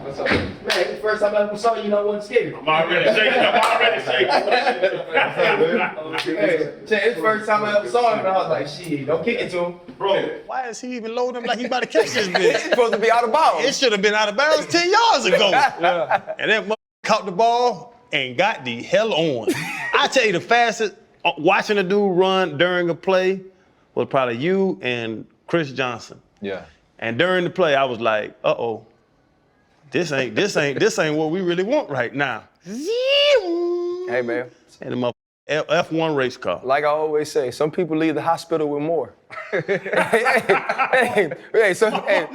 What's up? Man, it's the first time I ever saw you, I wasn't scared. I'm already shaking. Hey, it's the first time I ever saw him, and I was like, shit, don't kick it to him. Bro, why is he even loading up like he about to catch this bitch? It's supposed to be out of bounds. It should have been out of bounds 10 yards ago. And that mother caught the ball and got the hell on. I tell you, the fastest, watching a dude run during a play was probably you and Chris Johnson. Yeah. And during the play, I was like, uh-oh, this ain't what we really want right now. Hey, man. And the F1 race car. Like I always say, some people leave the hospital with more. hey,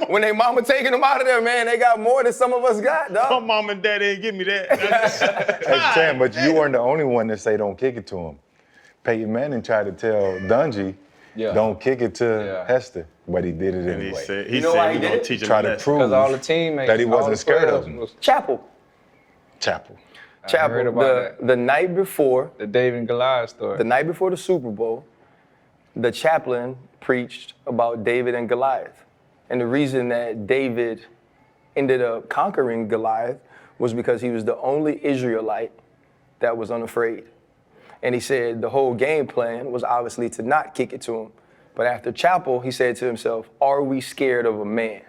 when they mama taking them out of there, man, they got more than some of us got, dog. My mom and daddy didn't give me that. Hey, Chan, but you weren't the only one that say don't kick it to him. Peyton Manning tried to tell Dungy, don't kick it to Hester, but he did it And anyway. he said You know why he we're did gonna it? teach him Try a to lesson. prove Because all the teammates, that he all wasn't the scared players of him. was Chapel. Chapel. Chapel, the night before, The David and Goliath story. the night before the Super Bowl, the chaplain preached about David and Goliath. And the reason that David ended up conquering Goliath was because he was the only Israelite that was unafraid. And he said the whole game plan was obviously to not kick it to him. But after chapel, he said to himself, are we scared of a man?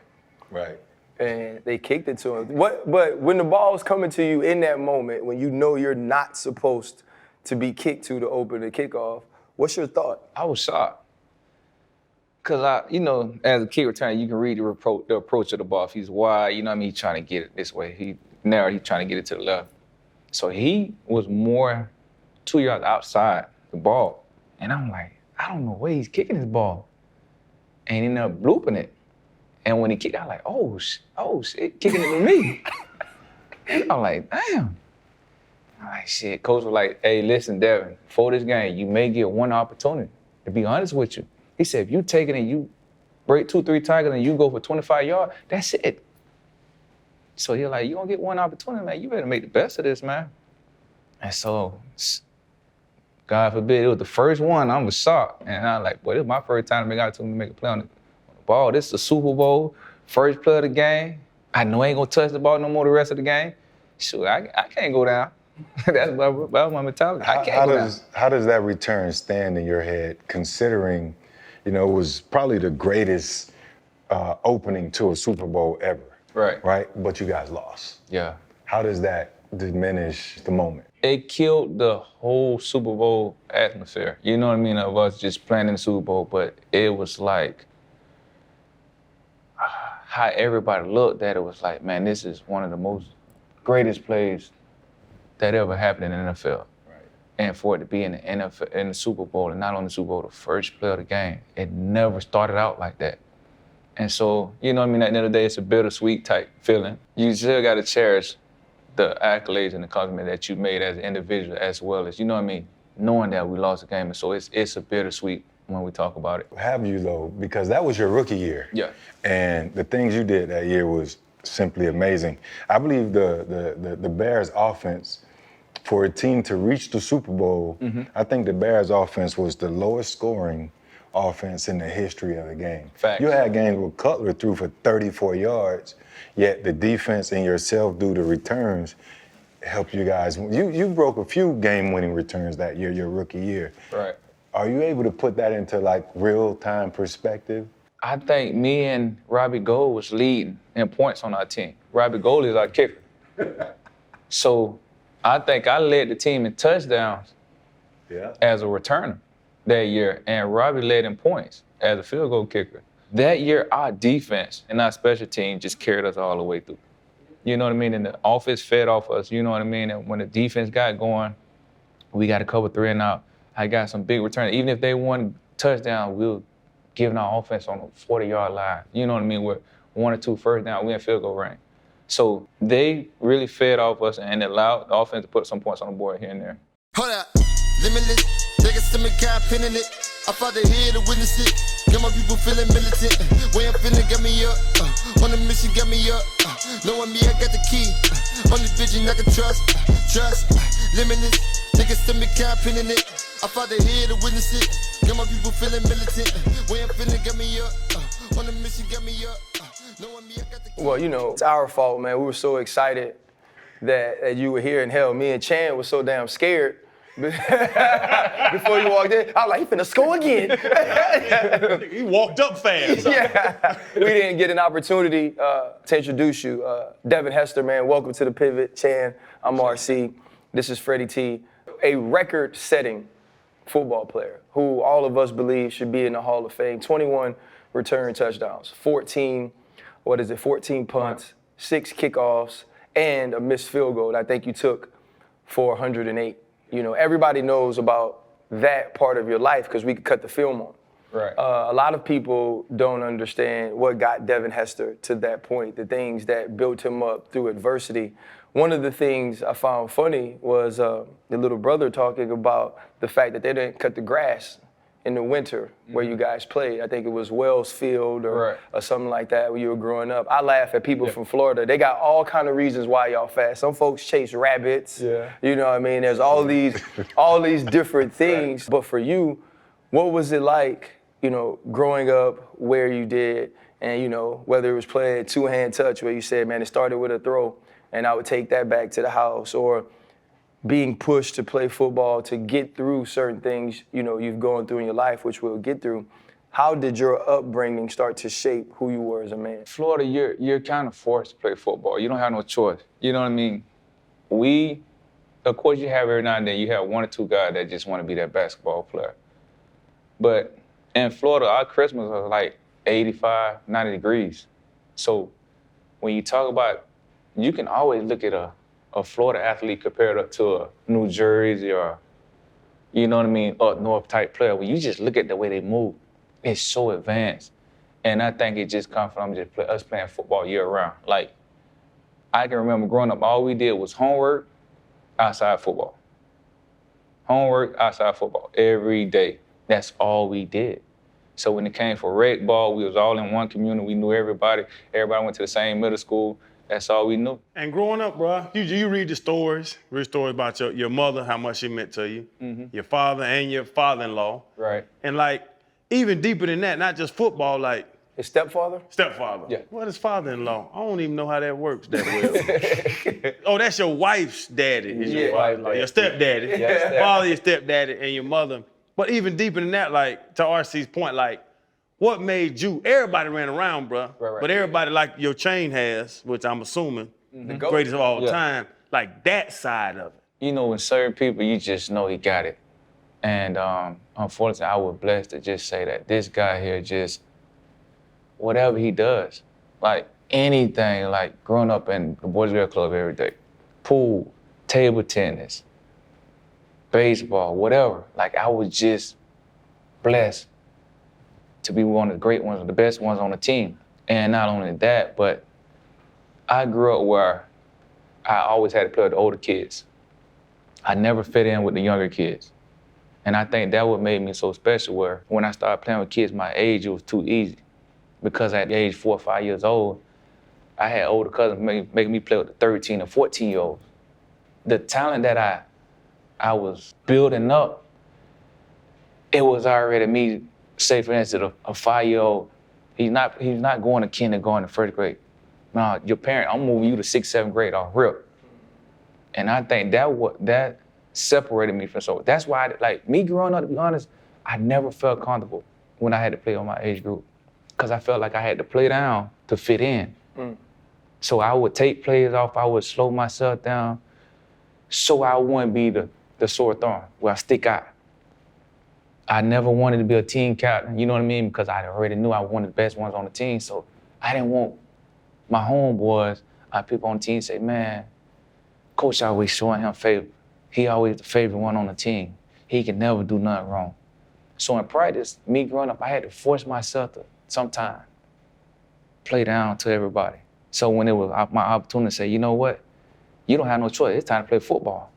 Right. And they kicked it to him. But when the ball's coming to you in that moment, when you know you're not supposed to be kicked to open the kickoff, what's your thought? I was shocked. Because as a kick returner, you can read the approach of the ball. If he's wide, he's trying to get it this way. He's trying to get it to the left. So he was more 2 yards outside the ball. And I'm like, I don't know where he's kicking this ball. And he ended up blooping it. And when he kicked, I was like, oh shit, kicking it to me. And I'm like, damn. I'm like, shit. Coach was like, hey, listen, Devin, for this game, you may get one opportunity. To be honest with you, he said, if you take it and you break 2-3 tackles and you go for 25 yards, that's it. So he's like, you gonna get one opportunity, man. You better make the best of this, man. And so, God forbid, it was the first one. I was shocked. And I was like, boy, this is my first time to make opportunity to make a play on the ball. This is the Super Bowl, first play of the game. I know I ain't gonna touch the ball no more the rest of the game. Shoot, I can't go down. That's my mentality. I can't go down. How does that return stand in your head, considering, it was probably the greatest opening to a Super Bowl ever? Right? But you guys lost. Yeah. How does that diminish the moment? It killed the whole Super Bowl atmosphere. You know what I mean? Of us just playing in the Super Bowl, but it was like how everybody looked at it was like, man, this is one of the most greatest plays that ever happened in the NFL. Right. And for it to be in the NFL, in the Super Bowl, and not only the Super Bowl, the first play of the game, it never started out like that. And so, at the end of the day, it's a bittersweet type feeling. You still got to cherish the accolades and the accomplishment that you made as an individual, as well as, knowing that we lost the game. And so it's a bittersweet when we talk about it. Have you, though? Because that was your rookie year. Yeah. And the things you did that year was simply amazing. I believe the Bears offense, for a team to reach the Super Bowl, I think the Bears offense was the lowest scoring offense in the history of the game. Facts. You had games where Cutler threw for 34 yards, yet the defense and yourself do the returns helped you guys. You broke a few game-winning returns that year, your rookie year. Right. Are you able to put that into real-time perspective? I think me and Robbie Gould was leading in points on our team. Robbie Gould is our kicker. So I think I led the team in touchdowns as a returner that year, and Robbie led in points as a field goal kicker. That year, our defense and our special team just carried us all the way through. You know what I mean? And the offense fed off us, you know what I mean? And when the defense got going, we got to cover 3 and out. I got some big returns. Even if they won touchdown, we were giving our offense on the 40-yard line. You know what I mean? With 1 or 2 first down, we in field goal range. So they really fed off us and allowed the offense to put some points on the board here and there. Hold up, limitless, niggas to me kind pinning it. I fought to hear to witness it. Got my people feeling militant. Way I'm feeling got me up. On the mission got me up. Knowing me, I got the key. Only vision I can trust. Limitless, niggas to me kind pinning it. I fought to hear to witness it. Got my people feeling militant. Way I'm feeling got me up. On the mission got me up. Knowing me, I got the Well, you know, it's our fault, man. We were so excited that you were here, and hell, me and Chan was so damn scared before you walked in. I was like, he finna score again. He walked up fast. Yeah. We didn't get an opportunity to introduce you. Devin Hester, man, welcome to the Pivot. Chan, I'm RC. This is Freddie T, a record-setting football player who all of us believe should be in the Hall of Fame. 21 return touchdowns, 14 punts, 6 kickoffs, and a missed field goal that I think you took for 108. You know, everybody knows about that part of your life because we could cut the film on. Right. A lot of people don't understand what got Devin Hester to that point, the things that built him up through adversity. One of the things I found funny was the little brother talking about the fact that they didn't cut the grass in the winter where you guys played. I think it was Wells Field or something like that when you were growing up. I laugh at people from Florida. They got all kind of reasons why y'all fast. Some folks chase rabbits. Yeah. You know what I mean? There's all these different things. But for you, what was it like, you know, growing up where you did, and, you know, whether it was playing two-hand touch where you said, man, it started with a throw and I would take that back to the house, or being pushed to play football to get through certain things, you know, you've gone through in your life, which we'll get through. How did your upbringing start to shape who you were as a man? Florida, you're kind of forced to play football. You don't have no choice. You know what I mean? Of course, you have every now and then, you have one or two guys that just want to be that basketball player. But in Florida, our Christmas was like 85, 90 degrees. So when you talk about, you can always look at a Florida athlete compared up to a New Jersey or, you know what I mean, up north type player. When you just look at the way they move, it's so advanced. And I think it just comes from us playing football year round. Like, I can remember growing up, all we did was homework, outside football. Homework, outside football, every day. That's all we did. So when it came for rec ball, we was all in one community. We knew everybody. Everybody went to the same middle school. That's all we knew. And growing up, bro, you read the stories about your mother, how much she meant to you, your father and your father-in-law. Right. And like, even deeper than that, not just football, like. His stepfather? Stepfather. Yeah. What is father-in-law? I don't even know how that works that well. Oh, that's your wife's daddy. Your father-in-law, your stepdaddy. Yeah, father, your stepdaddy, and your mother. But even deeper than that, like, to RC's point, like, what made you, everybody ran around, bro, but everybody like your chain has, which I'm assuming, the greatest of all time, like that side of it. You know, when certain people, you just know he got it. And unfortunately, I was blessed to just say that this guy here just, whatever he does, like anything, like growing up in the Boys and Girls Club every day, pool, table tennis, baseball, whatever. Like, I was just blessed to be one of the great ones, the best ones on the team. And not only that, but I grew up where I always had to play with the older kids. I never fit in with the younger kids. And I think that what made me so special, where when I started playing with kids my age, it was too easy. Because at the age 4 or 5 years old, I had older cousins making me play with the 13 and 14-year-olds. The talent that I was building up, it was already me. Say, for instance, a 5-year-old, he's not going to kindergarten, first grade. No, your parent, I'm moving you to 6th, 7th grade off rip. And I think that separated me from so. That's why, like, me growing up, to be honest, I never felt comfortable when I had to play on my age group, because I felt like I had to play down to fit in. So I would take plays off, I would slow myself down, so I wouldn't be the sore thumb where I stick out. I never wanted to be a team captain, you know what I mean? Because I already knew I wanted the best ones on the team. So I didn't want my homeboys, people on the team say, man, coach always showing him favor. He always the favorite one on the team. He can never do nothing wrong. So in practice, me growing up, I had to force myself to sometimes play down to everybody. So when it was my opportunity to say, you know what? You don't have no choice. It's time to play football.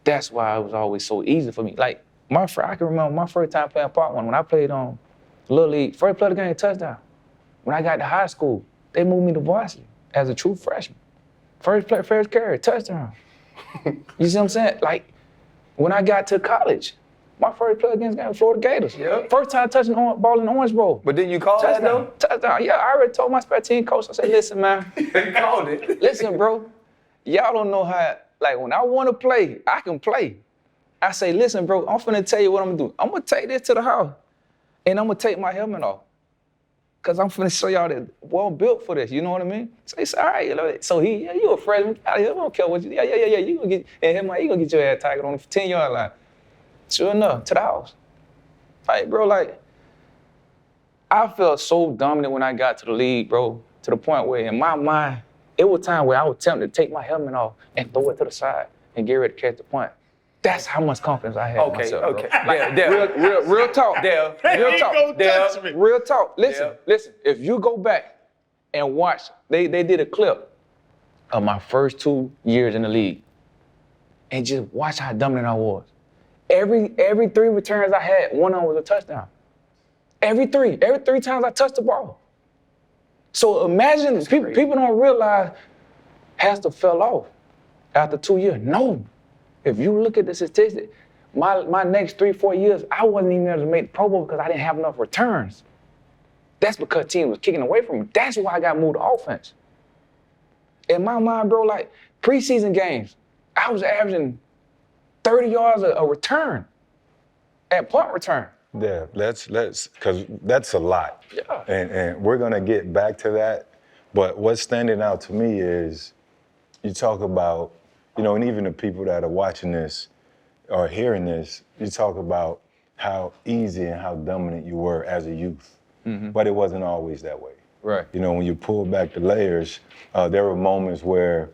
That's why it was always so easy for me. Like, I can remember my first time playing Part 1 when I played on Little League. First play of the game, touchdown. When I got to high school, they moved me to varsity as a true freshman. First play, first carry, touchdown. You see what I'm saying? Like, when I got to college, My first play against the Florida Gators. Yep. First time touching the ball in the Orange Bowl. But didn't you call that though? Touchdown. Yeah, I already told my special team coach. I said, listen, man. You called it. Listen, bro. Y'all don't know how, like, when I want to play, I can play. I say, listen, bro, I'm finna tell you what I'm gonna do. I'm gonna take this to the house, and I'm gonna take my helmet off. Cause I'm finna show y'all that, well, I'm built for this, you know what I mean? So he said, all right, you know, so he, yeah, you a freshman, out of here, I don't care what you, yeah, you gonna get, and him, you gonna get your ass tackled on the 10-yard line. Sure enough, to the house. Like, bro, like, I felt so dominant when I got to the league, bro, to the point where in my mind, it was time where I was tempted to take my helmet off and throw it to the side and get ready to catch the punt. That's how much confidence I had in myself, Okay. bro. Like, real talk. Dale. Real talk. Listen. If you go back and watch, they did a clip of my first 2 years in the league, and just watch how dominant I was. Every 3 returns I had, one of them was a touchdown. Every three times I touched the ball. So imagine, people don't realize Hester fell off after 2 years. No. If you look at the statistic, my next 3-4 years, I wasn't even able to make the Pro Bowl because I didn't have enough returns. That's because team was kicking away from me. That's why I got moved to offense. In my mind, bro, like preseason games, I was averaging 30 yards a return at punt return. Yeah, let's, because that's a lot. Yeah. And we're gonna get back to that. But what's standing out to me is you talk about, you know, and even the people that are watching this or hearing this, you talk about how easy and how dominant you were as a youth. Mm-hmm. But it wasn't always that way. Right. You know, when you pull back the layers, there were moments where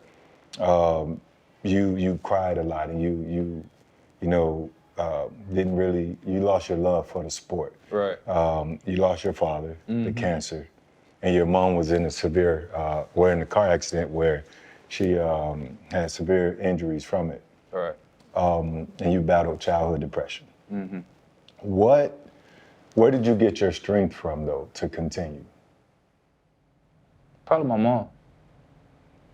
you cried a lot and you didn't really, you lost your love for the sport. Right. You lost your father to cancer, and your mom was in a severe, in a car accident where she had severe injuries from it. Right. And you battled childhood depression. Mm-hmm. Where did you get your strength from, though, to continue? Probably my mom.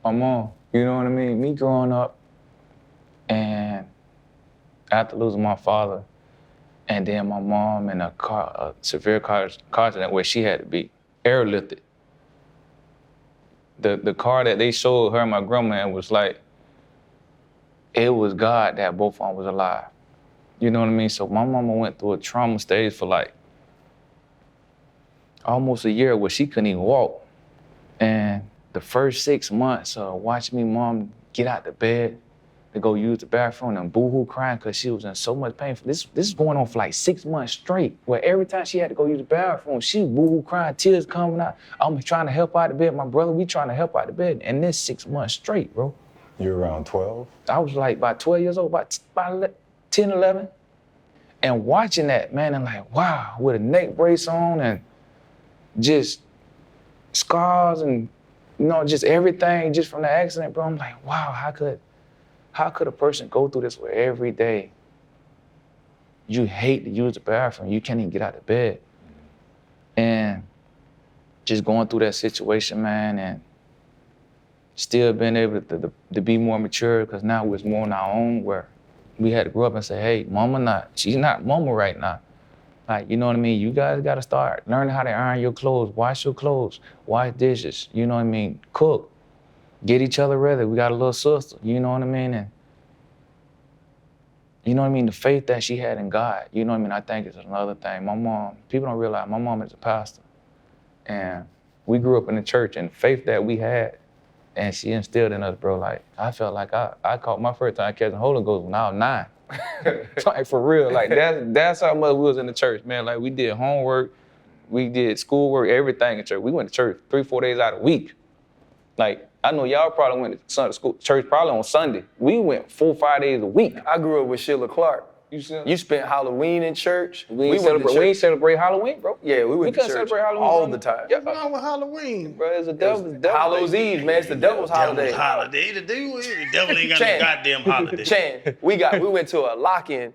My mom, you know what I mean? Me growing up, and after losing my father, and then my mom in a severe car accident where she had to be airlifted. The car that they showed her and my grandma in was like, it was God that both of them was alive. You know what I mean? So my mama went through a trauma stage for like almost a year where she couldn't even walk. And the first 6 months watching me mom get out the bed to go use the bathroom and boo-hoo crying because she was in so much pain. This is going on for like 6 months straight, where every time she had to go use the bathroom, she was boo-hoo crying, tears coming out. I'm trying to help out the bed. My brother, we trying to help out the bed. And this 6 months straight, bro. You're around 12? I was like about 12 years old, about 10, 11. And watching that, man, and like, wow, with a neck brace on and just scars and, you know, just everything just from the accident, bro. I'm like, wow, how could a person go through this where every day you hate to use the bathroom, you can't even get out of bed? And just going through that situation, man, and still being able to be more mature, because now we're more on our own, where we had to grow up and say, hey, she's not mama right now. Like, you know what I mean? You guys gotta start learning how to iron your clothes, wash your clothes, wash dishes, you know what I mean? Cook, get each other ready. We got a little sister, you know what I mean? And you know what I mean? The faith that she had in God, you know what I mean? I think it's another thing. My mom, people don't realize my mom is a pastor. And we grew up in the church, and the faith that we had, and she instilled in us, bro. Like, I felt like I caught my first time catching the Holy Ghost when I was 9. Like, for real, like that's how much we was in the church, man. Like, we did homework, we did schoolwork, everything in church. We went to church 3-4 days out of the week. Like, I know y'all probably went to Sunday school, church probably on Sunday. We went 4-5 days a week. I grew up with Sheila Clark. You spent Halloween in church. We ain't celebrate Halloween, bro. Yeah, we went to church celebrate Halloween all the time. Yeah. What's wrong with Halloween? Bro, it's the devil's Hallows Eve, man. It's the devil's holiday. Devil's holiday to do with it. The devil ain't got no goddamn holiday. Chan, we went to a lock-in,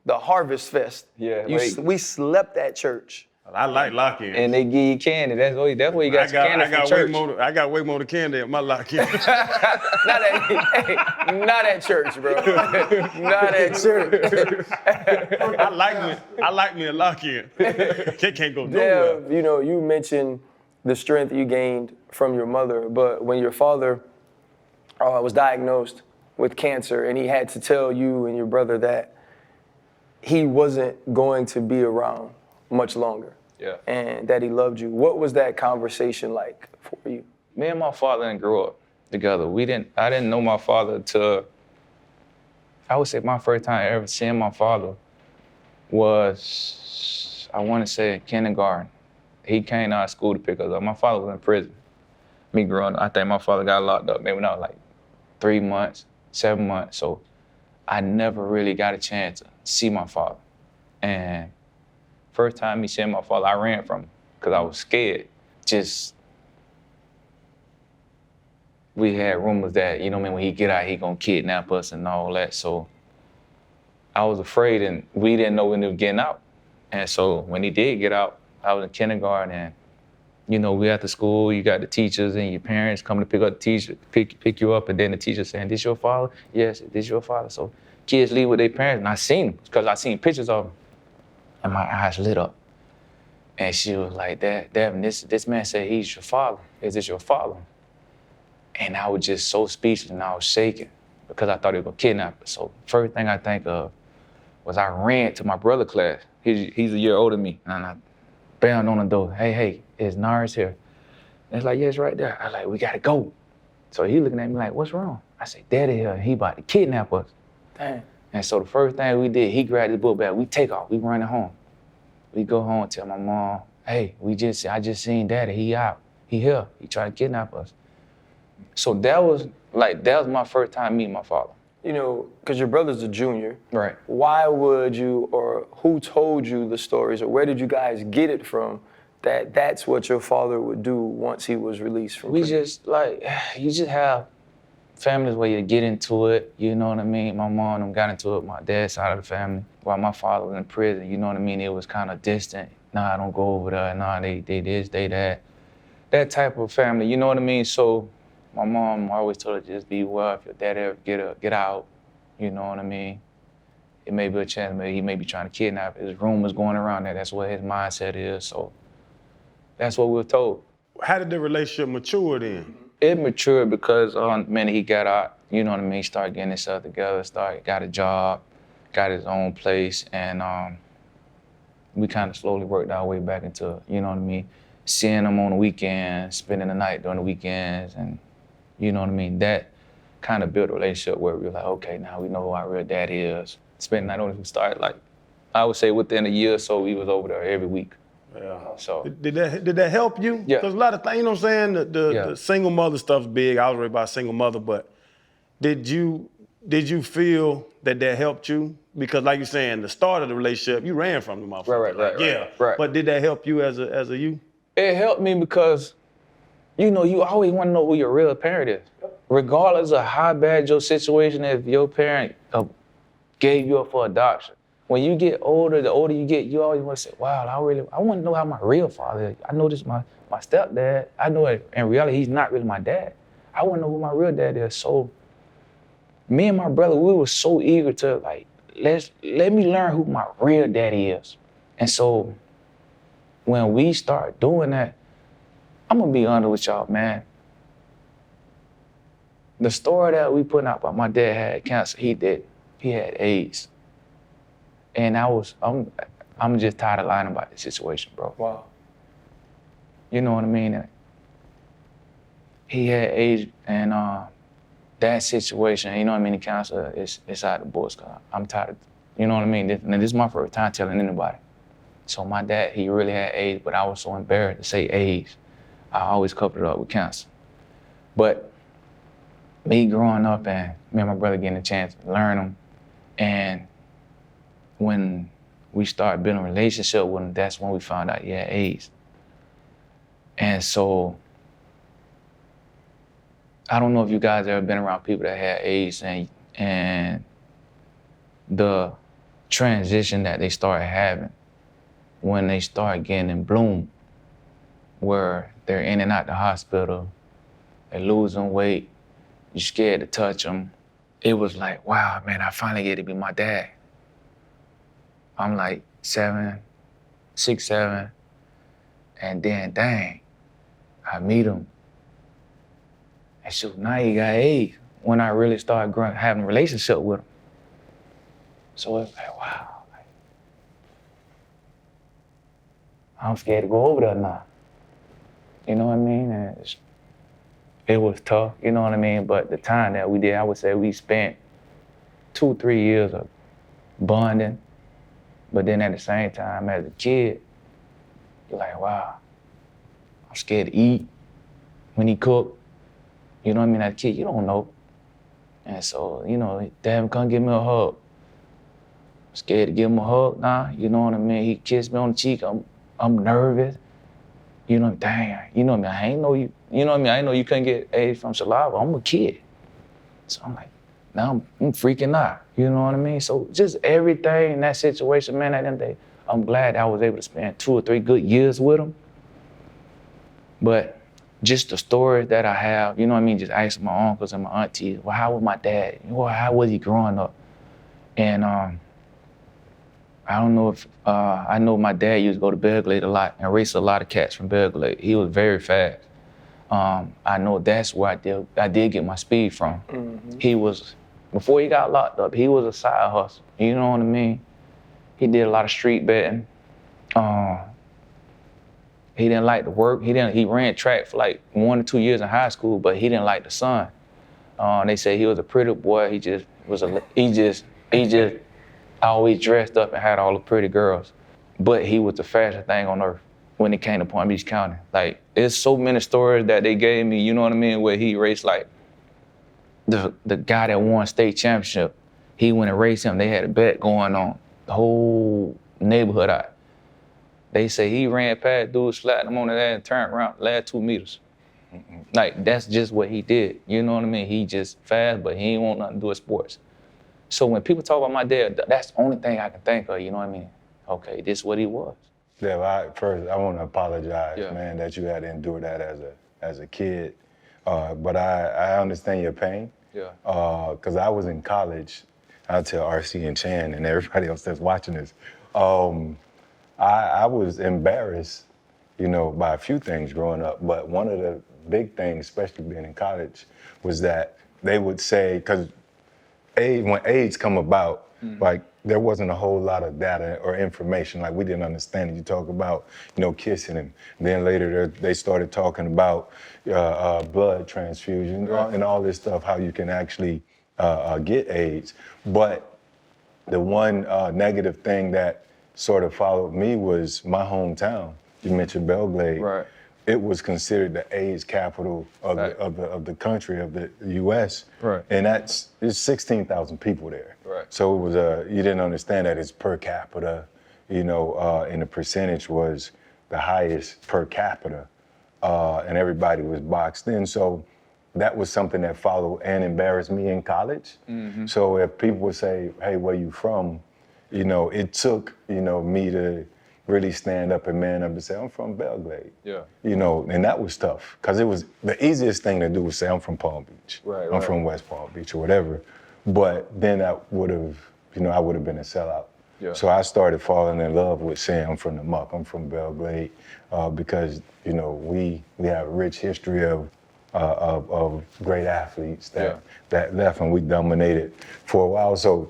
the Harvest Fest. Yeah, we slept at church I like lock-ins. And they give you candy. That's where you got your candy from church. I got way more candy at my lock-in. Not at church, bro. Not at church. I like me a lock-in. Can't go nowhere. Dev, you mentioned the strength you gained from your mother, but when your father was diagnosed with cancer and he had to tell you and your brother that he wasn't going to be around much longer, and that he loved you, what was that conversation like for you? Me and my father didn't grow up together. I didn't know my father till, I would say my first time ever seeing my father was, I want to say kindergarten. He came out of school to pick us up. My father was in prison. Me growing up, I think my father got locked up maybe when I was like 3 months, 7 months. So I never really got a chance to see my father. And first time me seeing my father, I ran from him because I was scared. We had rumors that, when he get out, he gonna kidnap us and all that. So I was afraid, and we didn't know when he was getting out. And so when he did get out, I was in kindergarten, and we at the school, you got the teachers and your parents coming to pick up the teacher, pick you up, and then the teacher saying, "This your father?" "Yes, this your father." So kids leave with their parents, and I seen him because I seen pictures of him, and my eyes lit up. And she was like, "Devin, this man said he's your father. Is this your father?" And I was just so speechless, and I was shaking because I thought he was gonna kidnap us. So first thing I think of was I ran to my brother's class. He's a year older than me, and I banged on the door. Hey, is Nars here? And it's like, "Yeah, it's right there." I was like, "We gotta go." So he looking at me like, "What's wrong?" I said, "Daddy here, he about to kidnap us." Dang. And so the first thing we did, he grabbed his book bag, we take off, we running home. We go home and tell my mom, "Hey, I just seen Daddy, he out, he here, he trying to kidnap us." So that was my first time meeting my father. Because your brother's a junior. Right. Why would you, or who told you the stories, or where did you guys get it from that that's what your father would do once he was released from prison? You just have families where you get into it, you know what I mean? My mom and them got into it, my dad's side of the family. While my father was in prison, you know what I mean? It was kind of distant. Nah, don't go over there. Nah, they this, they that. That type of family, you know what I mean? So my mom always told her, just be well. If your dad ever get out, you know what I mean? It may be a chance, he may be trying to kidnap. There's rumors going around that that's what his mindset is. So that's what we were told. How did the relationship mature then? It matured because the minute he got out, you know what I mean, he started getting himself together, got a job, got his own place, and we kind of slowly worked our way back into, you know what I mean, seeing him on the weekends, spending the night during the weekends, and you know what I mean, that kind of built a relationship where we were like, okay, now we know who our real dad is. Spending the night on it, we started I would say within a year or so, we was over there every week. Yeah. So did that help you? Yeah. Because a lot of things, you know what I'm saying? The single mother stuff's big. I was raised by a single mother, but did you feel that helped you? Because like you're saying, the start of the relationship, you ran from the motherfucker. Right. But did that help you as a you? It helped me because, you always want to know who your real parent is. Regardless of how bad your situation is, if your parent gave you up for adoption. When you get older, the older you get, you always want to say, wow, I want to know how my real father is. I know this my stepdad. I know it, in reality, he's not really my dad. I want to know who my real dad is. So me and my brother, we were so eager to let me learn who my real daddy is. And so when we start doing that, I'm gonna be honest with y'all, man. The story that we put out about my dad had cancer, he had AIDS. And I'm just tired of lying about the situation, bro. Wow. You know what I mean? And he had AIDS, and that situation, you know what I mean, the cancer is out of the books. I'm tired of, you know what I mean? This is my first time telling anybody. So my dad, he really had AIDS, but I was so embarrassed to say AIDS. I always coupled it up with cancer. But me growing up and me and my brother getting a chance to learn him, and when we started building a relationship with him, that's when we found out he had AIDS. And so, I don't know if you guys ever been around people that had AIDS and the transition that they started having when they start getting in bloom, where they're in and out the hospital, they're losing weight, you're scared to touch them. It was like, wow, man, I finally get to be my dad. I'm like 6, 7, and then, dang, I meet him. And shoot, now he got AIDS when I really started having a relationship with him. So it's like, wow. I'm scared to go over there now. You know what I mean? And it was tough, you know what I mean? But the time that we did, I would say we spent 2-3 years of bonding. But then at the same time, as a kid, you're like, wow, I'm scared to eat when he cooked. You know what I mean? As a kid, you don't know. And so, you know, Devin, come give me a hug. I'm scared to give him a hug now, you know what I mean? He kissed me on the cheek, I'm nervous. You know, dang, you know what I mean? I ain't know you, you know what I mean? I ain't know you couldn't get AIDS from saliva. I'm a kid. So I'm like, now I'm freaking out, you know what I mean? So just everything in that situation, man, at the end of the day, I'm glad I was able to spend 2 or 3 good years with him. But just the stories that I have, you know what I mean? Just asking my uncles and my aunties, well, how was my dad? Well, how was he growing up? And I don't know if, I know my dad used to go to Belgrade a lot and race a lot of cats from Belgrade. He was very fast. I know that's where I did get my speed from. Mm-hmm. He was, before he got locked up, he was a side hustle, you know what I mean? He did a lot of street betting. He didn't like to work. He ran track for like 1 or 2 years in high school, but he didn't like the sun. They say he was a pretty boy. He just always dressed up and had all the pretty girls. But he was the fastest thing on earth when it came to Palm Beach County. Like, there's so many stories that they gave me, you know what I mean, where he raced like the guy that won state championship. He went and raced him. They had a bet going on, the whole neighborhood out. They say he ran past dude, slapped him on the ass and turned around the last 2 meters. Mm-mm. Like, that's just what he did. You know what I mean? He just fast, but he ain't want nothing to do with sports. So when people talk about my dad, that's the only thing I can think of, you know what I mean? Okay, this is what he was. Yeah, first, I want to apologize, man, that you had to endure that as a kid. But I understand your pain. Yeah. Because I was in college. I'll tell RC and Chan and everybody else that's watching this. I was embarrassed, you know, by a few things growing up. But one of the big things, especially being in college, was that they would say, because when AIDS come about, like, there wasn't a whole lot of data or information. Like, we didn't understand it. You talk about, you know, kissing him. Then later they started talking about blood transfusion and all this stuff, how you can actually get AIDS. But the one negative thing that sort of followed me was my hometown. You mentioned Belgrade. Right. It was considered the AIDS capital of the country, of the U.S. Right. And it's 16,000 people there. Right. So it was you didn't understand that it's per capita, you know, and the percentage was the highest per capita, and everybody was boxed in. So that was something that followed and embarrassed me in college. Mm-hmm. So if people would say, hey, where you from? You know, it took, you know, me to really stand up and man up and say, I'm from Belgrade. Yeah. You know, and that was tough, because it was the easiest thing to do was say, I'm from Palm Beach. Right. I'm from West Palm Beach or whatever. But then I would have been a sellout. Yeah. So I started falling in love with saying I'm from the muck, I'm from Belgrade, because, you know, we have a rich history of great athletes that left, and we dominated for a while. So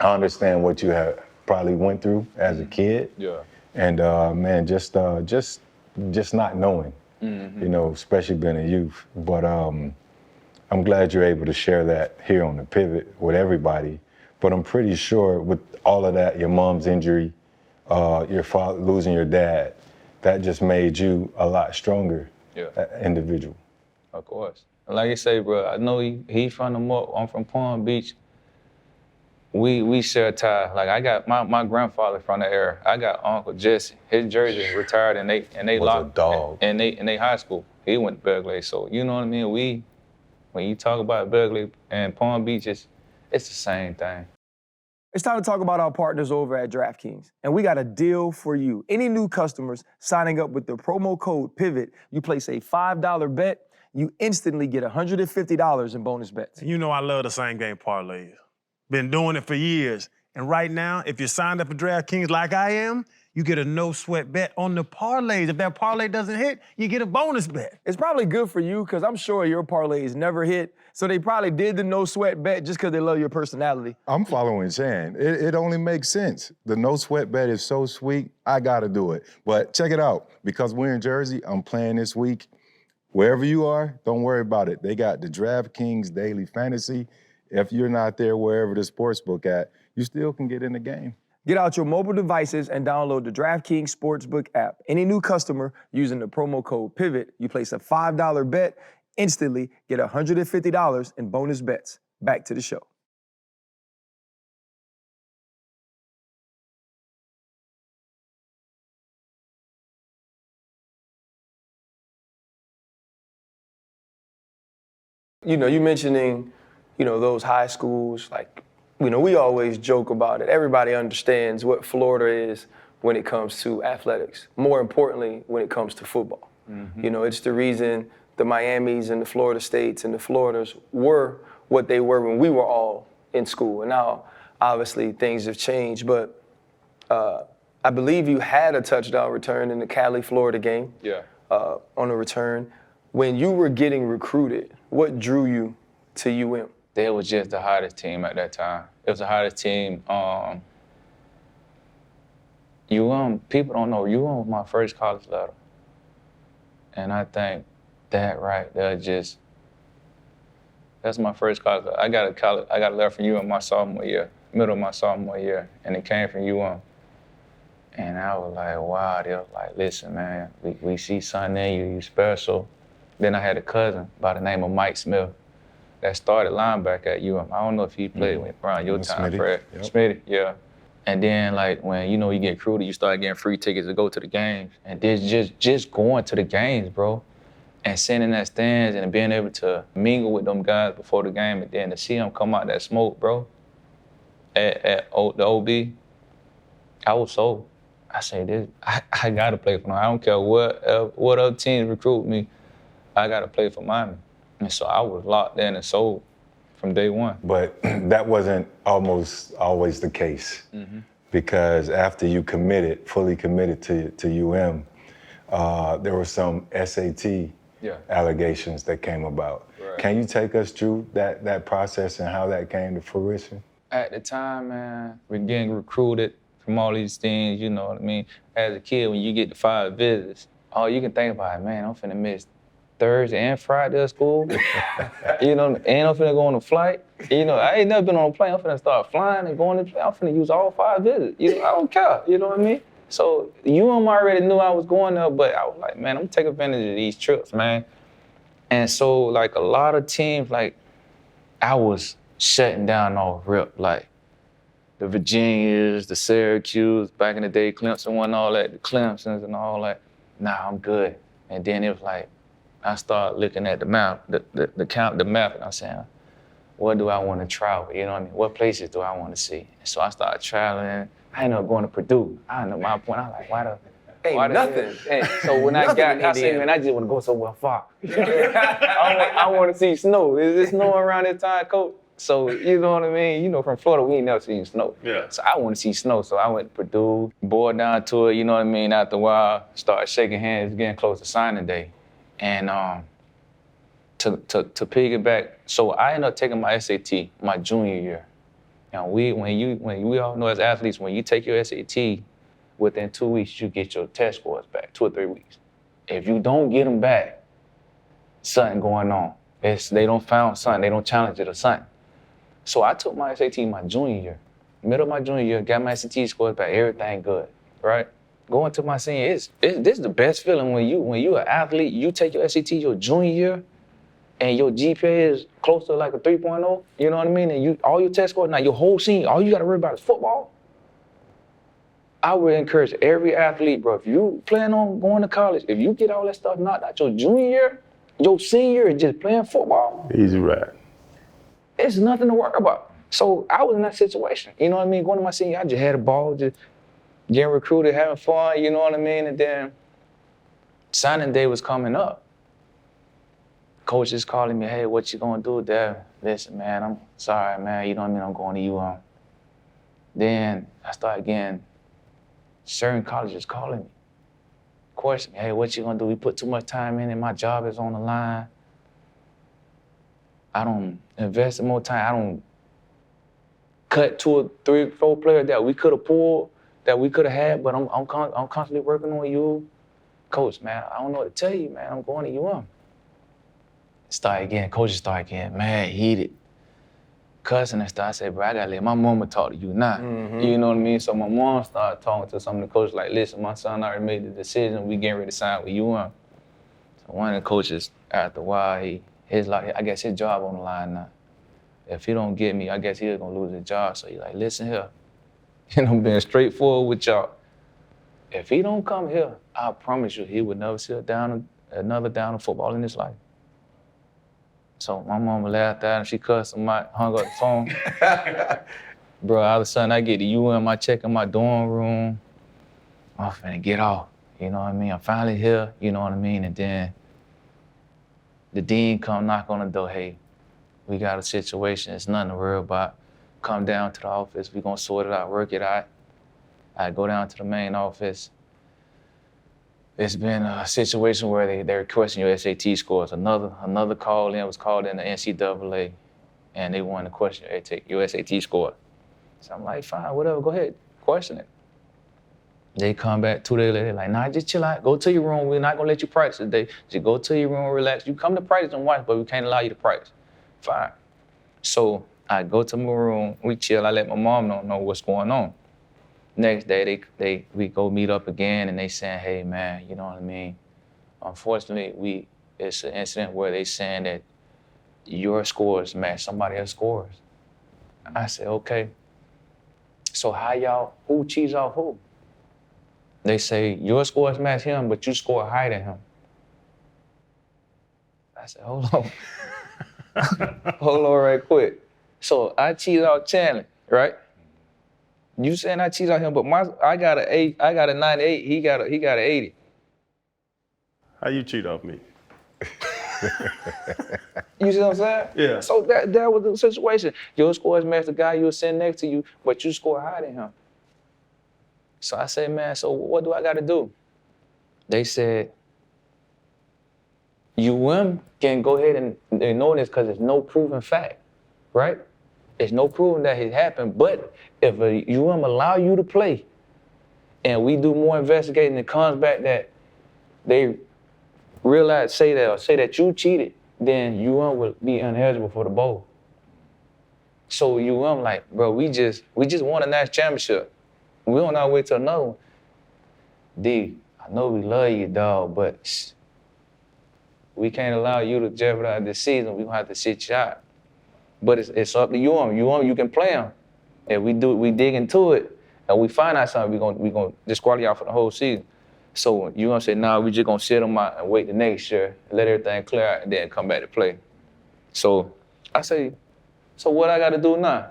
I understand what you have probably went through as a kid. Yeah. And man, just not knowing, you know, especially being a youth. But I'm glad you're able to share that here on The Pivot with everybody. But I'm pretty sure with all of that, your mom's injury, your father losing your dad, that just made you a lot stronger individual. Of course. Like you say, bro, I know he's from the muck, I'm from Palm Beach. We share a tie. Like, I got my grandfather from the area. I got Uncle Jesse. His jersey retired and they locked in they high school. He went to Belgrade. So you know what I mean? When you talk about Belgrade and Palm Beach, it's the same thing. It's time to talk about our partners over at DraftKings. And we got a deal for you. Any new customers signing up with the promo code PIVOT, you place a $5 bet, you instantly get $150 in bonus bets. You know I love the same game parlays. Been doing it for years. And right now, if you're signed up for DraftKings like I am, you get a no-sweat bet on the parlays. If that parlay doesn't hit, you get a bonus bet. It's probably good for you because I'm sure your parlays never hit, so they probably did the no-sweat bet just because they love your personality. I'm following Shan. It only makes sense. The no sweat bet is so sweet, I gotta do it. But check it out, because we're in Jersey, I'm playing this week. Wherever you are, don't worry about it. They got the DraftKings Daily Fantasy. If you're not there wherever the sportsbook at, you still can get in the game. Get out your mobile devices and download the DraftKings Sportsbook app. Any new customer using the promo code PIVOT, you place a $5 bet, instantly get $150 in bonus bets. Back to the show. You know, you mentioning, those high schools, like, we always joke about it. Everybody understands what Florida is when it comes to athletics. More importantly, when it comes to football. Mm-hmm. It's the reason the Miamis and the Florida States and the Floridas were what they were when we were all in school. And now, obviously, things have changed. But I believe you had a touchdown return in the Cali, Florida game. Yeah. On a return. When you were getting recruited, what drew you to UM? They was just the hottest team at that time. It was the hottest team. UM, people don't know, UM was my first college letter. And I think that right there that's my first college letter. I got a letter from UM my sophomore year, middle of my sophomore year, and it came from UM. And I was like, wow, they was like, listen, man, we see something in you special. Then I had a cousin by the name of Mike Smith that started linebacker at UM. I don't know if he played around your time, Smitty. Fred. Yep. Smitty, yeah. And then, like, when, you get recruited, you start getting free tickets to go to the games. And then just going to the games, bro, and sitting in that stands and being able to mingle with them guys before the game and then to see them come out that smoke, bro, at the OB, I was sold. I say, I got to play for them. I don't care what other teams recruit me. I got to play for Miami. And so I was locked in and sold from day one. But that wasn't almost always the case, because after you fully committed to UM, there were some SAT allegations that came about. Right. Can you take us through that process and how that came to fruition? At the time, man, we're getting recruited from all these things, you know what I mean? As a kid, when you get to 5 visits, all you can think about is, man, I'm finna miss Thursday and Friday at school. And I'm finna go on a flight. I ain't never been on a plane. I'm finna start flying and going to plane. I'm finna use all 5 visits. I don't care, you know what I mean? So UM already knew I was going there, but I was like, man, I'm gonna take advantage of these trips, man. And so, like, a lot of teams, like, I was shutting down all rip, like, the Virginias, the Syracuse, back in the day, Clemson won all that, the Clemsons and all that. Nah, I'm good. And then it was like, I started looking at the map, the map, and I was saying, what do I want to travel? You know what I mean? What places do I want to see? And so I started traveling. I ended up going to Purdue. I know my point. I was like, why nothing. And so when I got, I said, man, I just want to go somewhere far. I want to see snow. Is it snowing around this time, Coach? So, you know what I mean? From Florida, we ain't never seen snow. Yeah. So I want to see snow. So I went to Purdue, bored down to it, you know what I mean? After a while, started shaking hands, getting close to signing day. And to piggyback, so I ended up taking my SAT my junior year. Now we all know as athletes, when you take your SAT, within 2 weeks you get your test scores back, 2 or 3 weeks. If you don't get them back, something going on. They don't found something, they don't challenge it or something. So I took my SAT my junior year, middle of my junior year, got my SAT scores back, everything good, right? Going to my senior, this is the best feeling when you an athlete, you take your SAT your junior year, and your GPA is close to like a 3.0, you know what I mean? And all your test scores, now your whole senior, all you gotta worry about is football. I would encourage every athlete, bro, if you plan on going to college, if you get all that stuff knocked out your junior year, your senior year is just playing football. Easy ride. It's nothing to worry about. So I was in that situation. You know what I mean? Going to my senior, I just had a ball, just getting recruited, having fun, you know what I mean? And then signing day was coming up. Coach is calling me, hey, what you gonna do, Dev? Listen, man, I'm sorry, man, you know what I mean? I'm going to UM. Then I started getting certain colleges calling me, questioning me, hey, what you gonna do? We put too much time in it, my job is on the line. I don't invest in more time, I don't cut 2 or 3 or 4 players that we could have pulled, that we could have had, but I'm constantly working on you. Coach, man, I don't know what to tell you, man. I'm going to UM. Coaches started getting mad, heated, cussing and stuff. I said, bro, I gotta let my mama talk to you now. You know what I mean? So my mom started talking to some of the coaches like, listen, my son already made the decision. We getting ready to sign with UM. So one of the coaches, after a while, I guess his job on the line now. If he don't get me, I guess he's gonna lose his job. So he's like, listen here, being straightforward with y'all. If he don't come here, I promise you, he would never see another down of football in his life. So my mama laughed at him, she cussed him out, hung up the phone. Bro, all of a sudden I get to UM, I check in my dorm room. I'm finna get off, you know what I mean? I'm finally here, you know what I mean? And then the dean come knock on the door, hey, we got a situation, it's nothing to worry about. Come down to the office, we gonna sort it out, work it out. I go down to the main office. It's been a situation where they're questioning your SAT scores. Another call in was called in the NCAA, and they wanted to question your SAT score. So I'm like, fine, whatever, go ahead, question it. They come back 2 days later, they're like, nah, just chill out, go to your room, we're not gonna let you practice today. Just go to your room, relax. You come to practice and watch, but we can't allow you to practice. Fine. So I go to my room, we chill, I let my mom know what's going on. Next day, we go meet up again, and they saying, hey, man, you know what I mean? Unfortunately, it's an incident where they saying that your scores match somebody else's scores. I said, okay. So who cheats off who? They say, your scores match him, but you score higher than him. I said, hold on. Hold on right quick. So I cheated off Chandler, right? You saying I cheated on him, but I got a 98, he got an 80. How you cheat off me? You see what I'm saying? Yeah. So that was the situation. Your scores match the guy you were sitting next to you, but you score higher than him. So I said, man, so what do I got to do? They said, UM can go ahead and ignore this because there's no proven fact, right? There's no proving that it happened, but if a UM allow you to play and we do more investigating, it comes back that they realize, say that you cheated, then UM will be ineligible for the bowl. So UM like, bro, we just won a national championship. We on our way to another one. D, I know we love you, dog, but we can't allow you to jeopardize this season. We gonna have to sit you out. But it's up to UM. You can play them. If we dig into it and we find out something, we gonna disqualify y'all for the whole season. So UM said, nah, we just gonna sit them out and wait the next year, let everything clear out, and then come back to play. So I say, so what I gotta do now?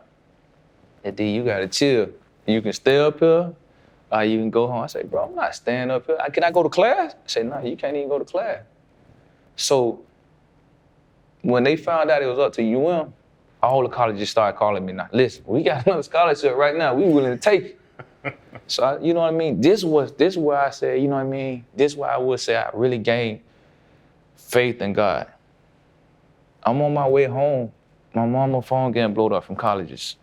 And then you gotta chill. You can stay up here, or you can go home. I say, bro, I'm not staying up here. Can I go to class? I say, nah, you can't even go to class. So when they found out it was up to UM, all the colleges started calling me now. Listen, we got another scholarship right now. We willing to take it. So, you know what I mean? This is where I said, you know what I mean? This is where I would say I really gained faith in God. I'm on my way home. My mama's phone getting blowed up from colleges.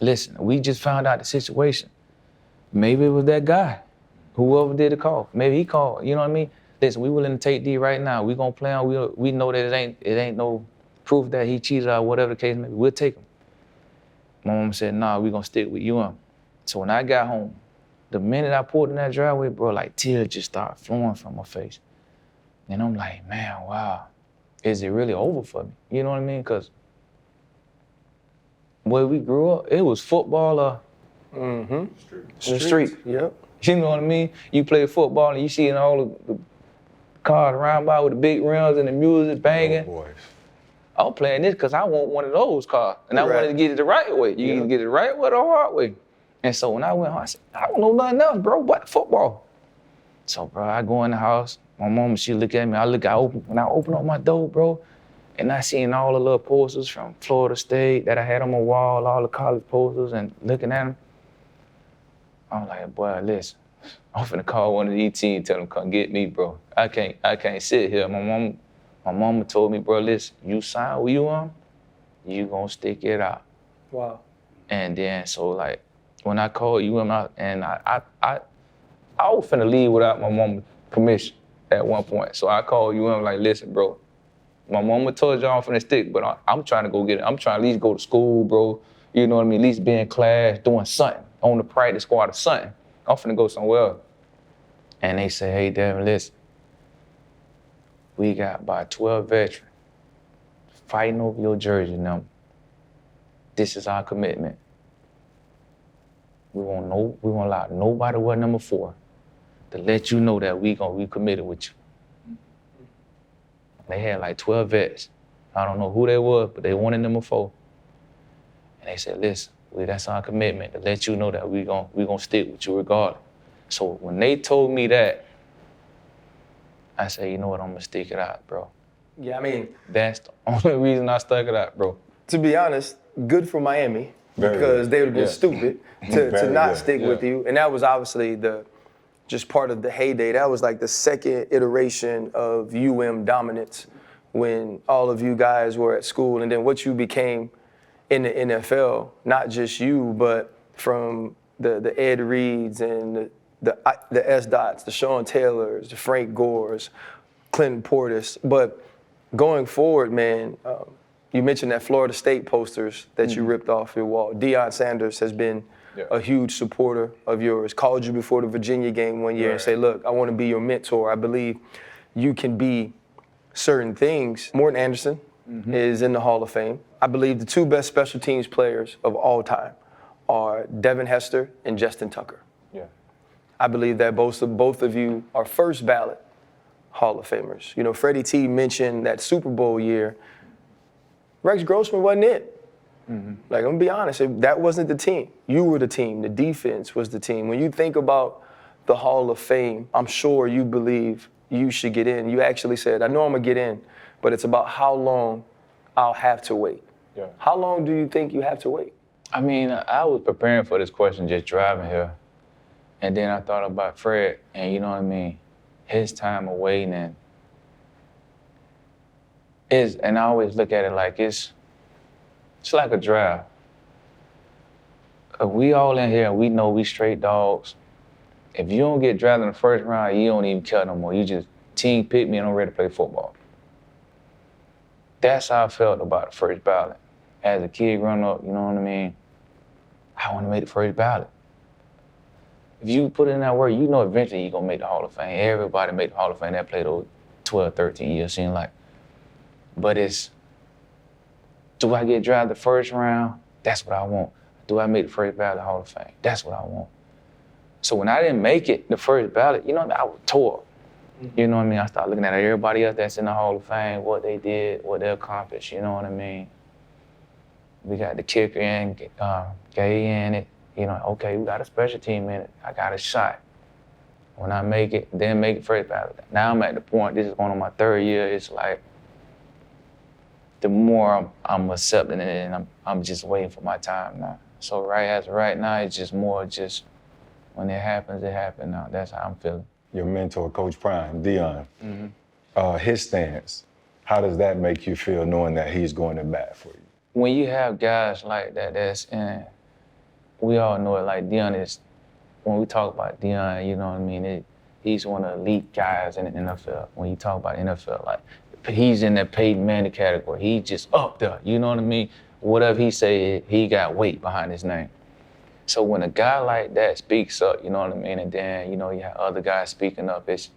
Listen, we just found out the situation. Maybe it was that guy, whoever did the call. Maybe he called, you know what I mean? Listen, we willing to take D right now. We gonna play on, we know that it ain't no proof that he cheated or whatever the case may be, we'll take him. My mom said, nah, we gonna stick with UM. So when I got home, the minute I pulled in that driveway, bro, like tears just started flowing from my face. And I'm like, man, wow, is it really over for me? You know what I mean? Because where we grew up, it was football or the street. Yep. You know what I mean? You play football and you see all the cars around by with the big rims and the music banging. Oh, boys. I was playing this because I want one of those cars. And I wanted to get it the right way. You either get it the right way or the hard way. And so when I went home, I said, I don't know nothing else, bro, but football. So, bro, I go in the house. My mama, she look at me. When I open up my door, bro, and I seen all the little posters from Florida State that I had on my wall, all the college posters, and looking at them, I'm like, boy, listen, I'm finna call one of these teams, tell them come get me, bro. I can't sit here. My mama told me, bro, listen, you sign where you on, you gonna stick it out. Wow. And then so like when I called UM out, and I was finna leave without my mama's permission at one point. So I called UM like, listen, bro, my mama told y'all I'm finna stick, but I'm trying to go get it. I'm trying to at least go to school, bro. You know what I mean? At least be in class, doing something, on the practice squad or something. I'm finna go somewhere else. And they say, hey, Devin, listen, we got about 12 veterans fighting over your jersey number. This is our commitment. We won't allow nobody wear number 4 to let you know that we committed with you. They had like 12 vets. I don't know who they were, but they wanted number 4. And they said, listen, that's our commitment to let you know that we gonna stick with you regardless. So when they told me that, I said, you know what, I'm gonna stick it out, bro. Yeah, I mean, That's the only reason I stuck it out, bro. to be honest, good for Miami because they would have been stupid to not stick with you. And that was obviously just part of the heyday. That was like the second iteration of UM dominance when all of you guys were at school, and then what you became in the NFL, not just you, but from the Ed Reeds and the S. Dots, the Sean Taylors, the Frank Gores, Clinton Portis. But going forward, man, you mentioned that Florida State posters that you ripped off your wall. Deion Sanders has been a huge supporter of yours, called you before the Virginia game one year and say, look, I want to be your mentor. I believe you can be certain things. Morton Anderson is in the Hall of Fame. I believe the 2 best special teams players of all time are Devin Hester and Justin Tucker. Yeah. I believe that both of you are first ballot Hall of Famers. You know, Freddie T mentioned that Super Bowl year, Rex Grossman wasn't it. Like, I'm gonna be honest, that wasn't the team. You were the team. The defense was the team. When you think about the Hall of Fame, I'm sure you believe you should get in. You actually said, I know I'm gonna get in, but it's about how long I'll have to wait. Yeah. How long do you think you have to wait? I mean, I was preparing for this question just driving here. And then I thought about Fred, and you know what I mean? His time of waiting, and I always look at it like it's like a draft. We all in here, we know we straight dogs. If you don't get drafted in the first round, you don't even care no more. You just team pick me and I'm ready to play football. That's how I felt about the first ballot. As a kid growing up, you know what I mean? I want to make the first ballot. If you put in that work, you know eventually you're going to make the Hall of Fame. Everybody made the Hall of Fame that played those 12, 13 years, seemed like. But do I get drafted the first round? That's what I want. Do I make the first ballot Hall of Fame? That's what I want. So when I didn't make it, the first ballot, you know what I mean? I was tore. You know what I mean? I started looking at everybody else that's in the Hall of Fame, what they did, what they accomplished, you know what I mean? We got the kicker in, Gay in it. You know, okay, we got a special team in it. I got a shot. When I make it, then make it first ballot. Now I'm at the point, this is going on my 3rd year, it's like, the more I'm accepting it, and I'm just waiting for my time now. So right now, it's just more just, when it happens now. That's how I'm feeling. Your mentor, Coach Prime, Deion, his stance, how does that make you feel knowing that he's going to bat for you? When you have guys like that, we all know it, like Deion is, when we talk about Deion, you know what I mean, he's one of the elite guys in the NFL. When you talk about NFL, like, he's in that Peyton Manning category. He's just up there, you know what I mean? Whatever he say, he got weight behind his name. So when a guy like that speaks up, you know what I mean, and then, you know, you have other guys speaking up, it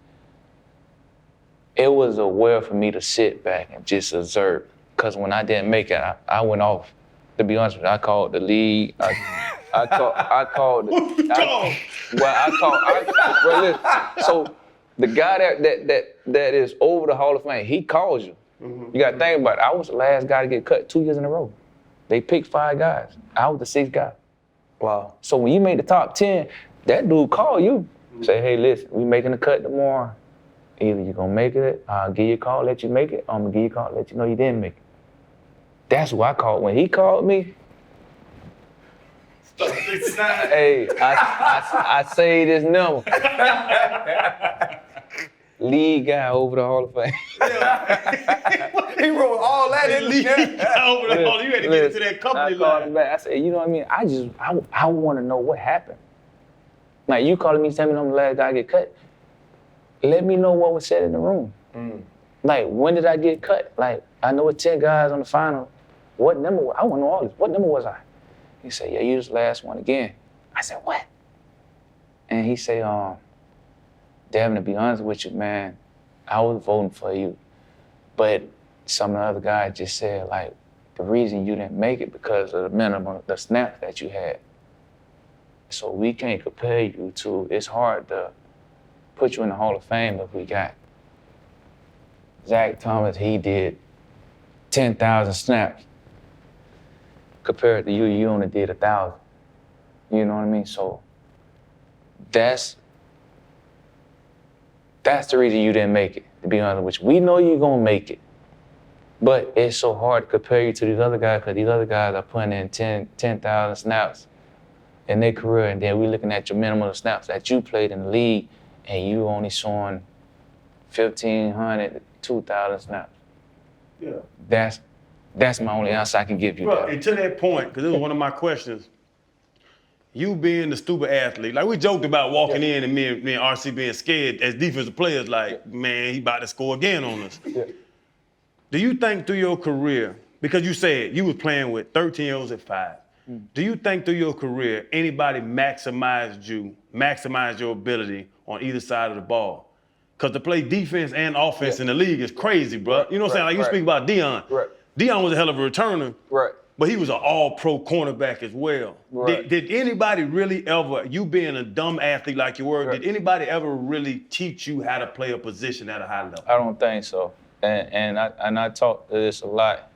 was a way for me to sit back and just observe. Because when I didn't make it, I went off. To be honest with you, I called the league. So the guy that is over the Hall of Fame, he calls you. You got to think about it. I was the last guy to get cut 2 years in a row. They picked 5 guys. I was the 6th guy. Wow. So when you make the top 10, that dude call you. Say, hey, listen, we making a cut tomorrow. Either you're going to make it, I'll give you a call, let you make it, or I'm going to give you a call, let you know you didn't make it. That's who I called. When he called me, hey, I saved his number. Lead guy over the Hall of Fame. He wrote all that in Lead guy over the Hall. You had to get into that company I called him line. back. I said, you know what I mean? I want to know what happened. Like, you calling me, telling me I'm the last guy to get cut. Let me know what was said in the room. Like, when did I get cut? Like, I know it's 10 guys on the final. What number? I want to know all this. What number was I? He said, yeah, you was the last one again. I said, what? And he said, Devin, to be honest with you, man, I was voting for you. But some of the other guys just said, like, the reason you didn't make it because of the minimum, the snaps that you had. So we can't compare you to, it's hard to put you in the Hall of Fame if we got Zach Thomas, he did 10,000 snaps. Compared to you, you only did 1,000. You know what I mean? So that's the reason you didn't make it, to be honest with you. We know you're gonna make it, but it's so hard to compare you to these other guys because these other guys are putting in 10,000 snaps in their career, and then we're looking at your minimum snaps that you played in the league, and you only showing 1,500, 2,000 snaps. Yeah. That's my only answer I can give you. Bro, and to that point, because this was one of my questions, you being the stupid athlete, like we joked about walking in and me and RC being scared as defensive players, like, man, he about to score again on us. Yeah. Do you think through your career, because you said you was playing with 13-year-olds at 5, do you think through your career anybody maximized your ability on either side of the ball? Because to play defense and offense in the league is crazy, bro. You know what I'm saying? Like you speak about Deion. Right. Deion was a hell of a returner. Right. But he was an all-pro cornerback as well. Right. Did anybody really ever, you being a dumb athlete like you were, did anybody ever really teach you how to play a position at a high level? I don't think so. And I talk to this a lot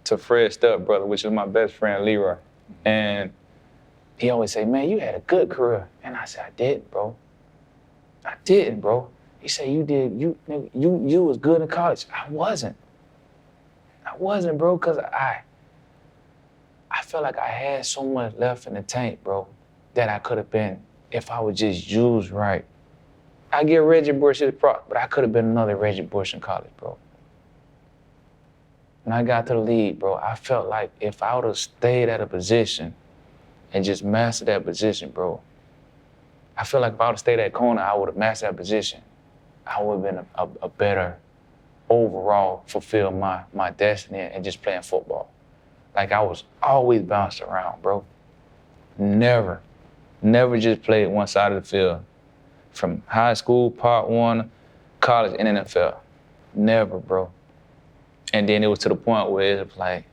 to Fred stepbrother, which is my best friend, Leroy. And he always say, man, you had a good career. And I said, I didn't, bro. I didn't, bro. He said, you was good in college. I wasn't, bro, because I felt like I had so much left in the tank, bro, that I could have been if I was just used right. I give Reggie Bush his props, but I could have been another Reggie Bush in college, bro. When I got to the league, bro, I felt like if I would have stayed at a position and just mastered that position, bro, I feel like if I would have stayed at corner, I would have mastered that position. I would have been a better overall fulfill my destiny and just playing football. Like I was always bounced around, bro. Never just played one side of the field. From high school, part 1, college, and NFL. Never, bro. And then it was to the point where it was like,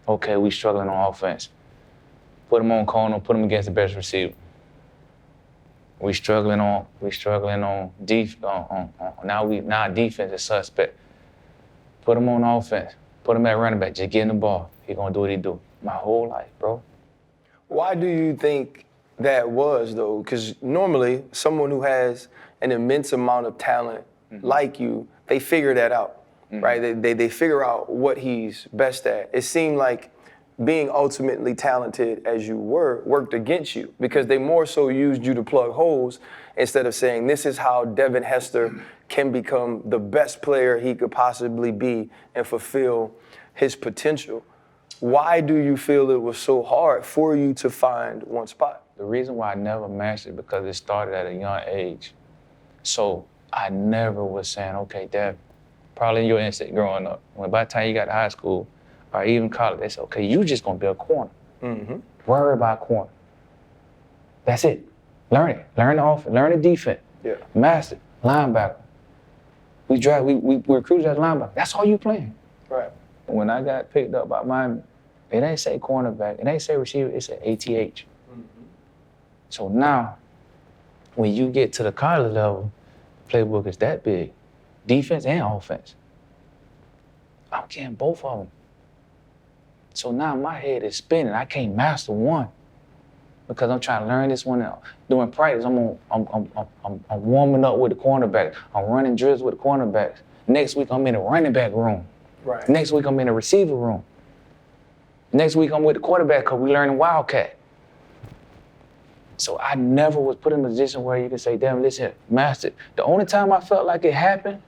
okay, we struggling on offense. Put them on corner, put them against the best receiver. We struggling on defense. Now defense is suspect. Put him on offense. Put him at running back. Just get him the ball. He gonna do what he do. My whole life, bro. Why do you think that was, though? Because normally, someone who has an immense amount of talent like you, they figure that out, right? They figure out what he's best at. It seemed like being ultimately talented as you were worked against you because they more so used you to plug holes instead of saying, this is how Devin Hester can become the best player he could possibly be and fulfill his potential. Why do you feel it was so hard for you to find one spot? The reason why I never mastered it because it started at a young age. So I never was saying, okay, Devin, probably in your instinct growing up, when by the time you got to high school, or even college, they say, okay, you just gonna be a corner. Worry about corner. That's it. Learn it. Learn the offense. Learn the defense. Yeah. Master. Linebacker. We recruited as linebacker. That's all you playing. Right. When I got picked up by Miami, it ain't say cornerback. It ain't say receiver. It said ATH. So now, when you get to the college level, the playbook is that big. defense and offense. I'm getting both of them. So now my head is spinning. I can't master one because I'm trying to learn this one out. During practice, I'm warming up with the cornerback. I'm running drills with the cornerbacks. Next week, I'm in the running back room. Right. Next week, I'm in the receiver room. Next week, I'm with the quarterback because we learning Wildcat. So I never was put in a position where you can say, damn, listen, master. The only time I felt like it happened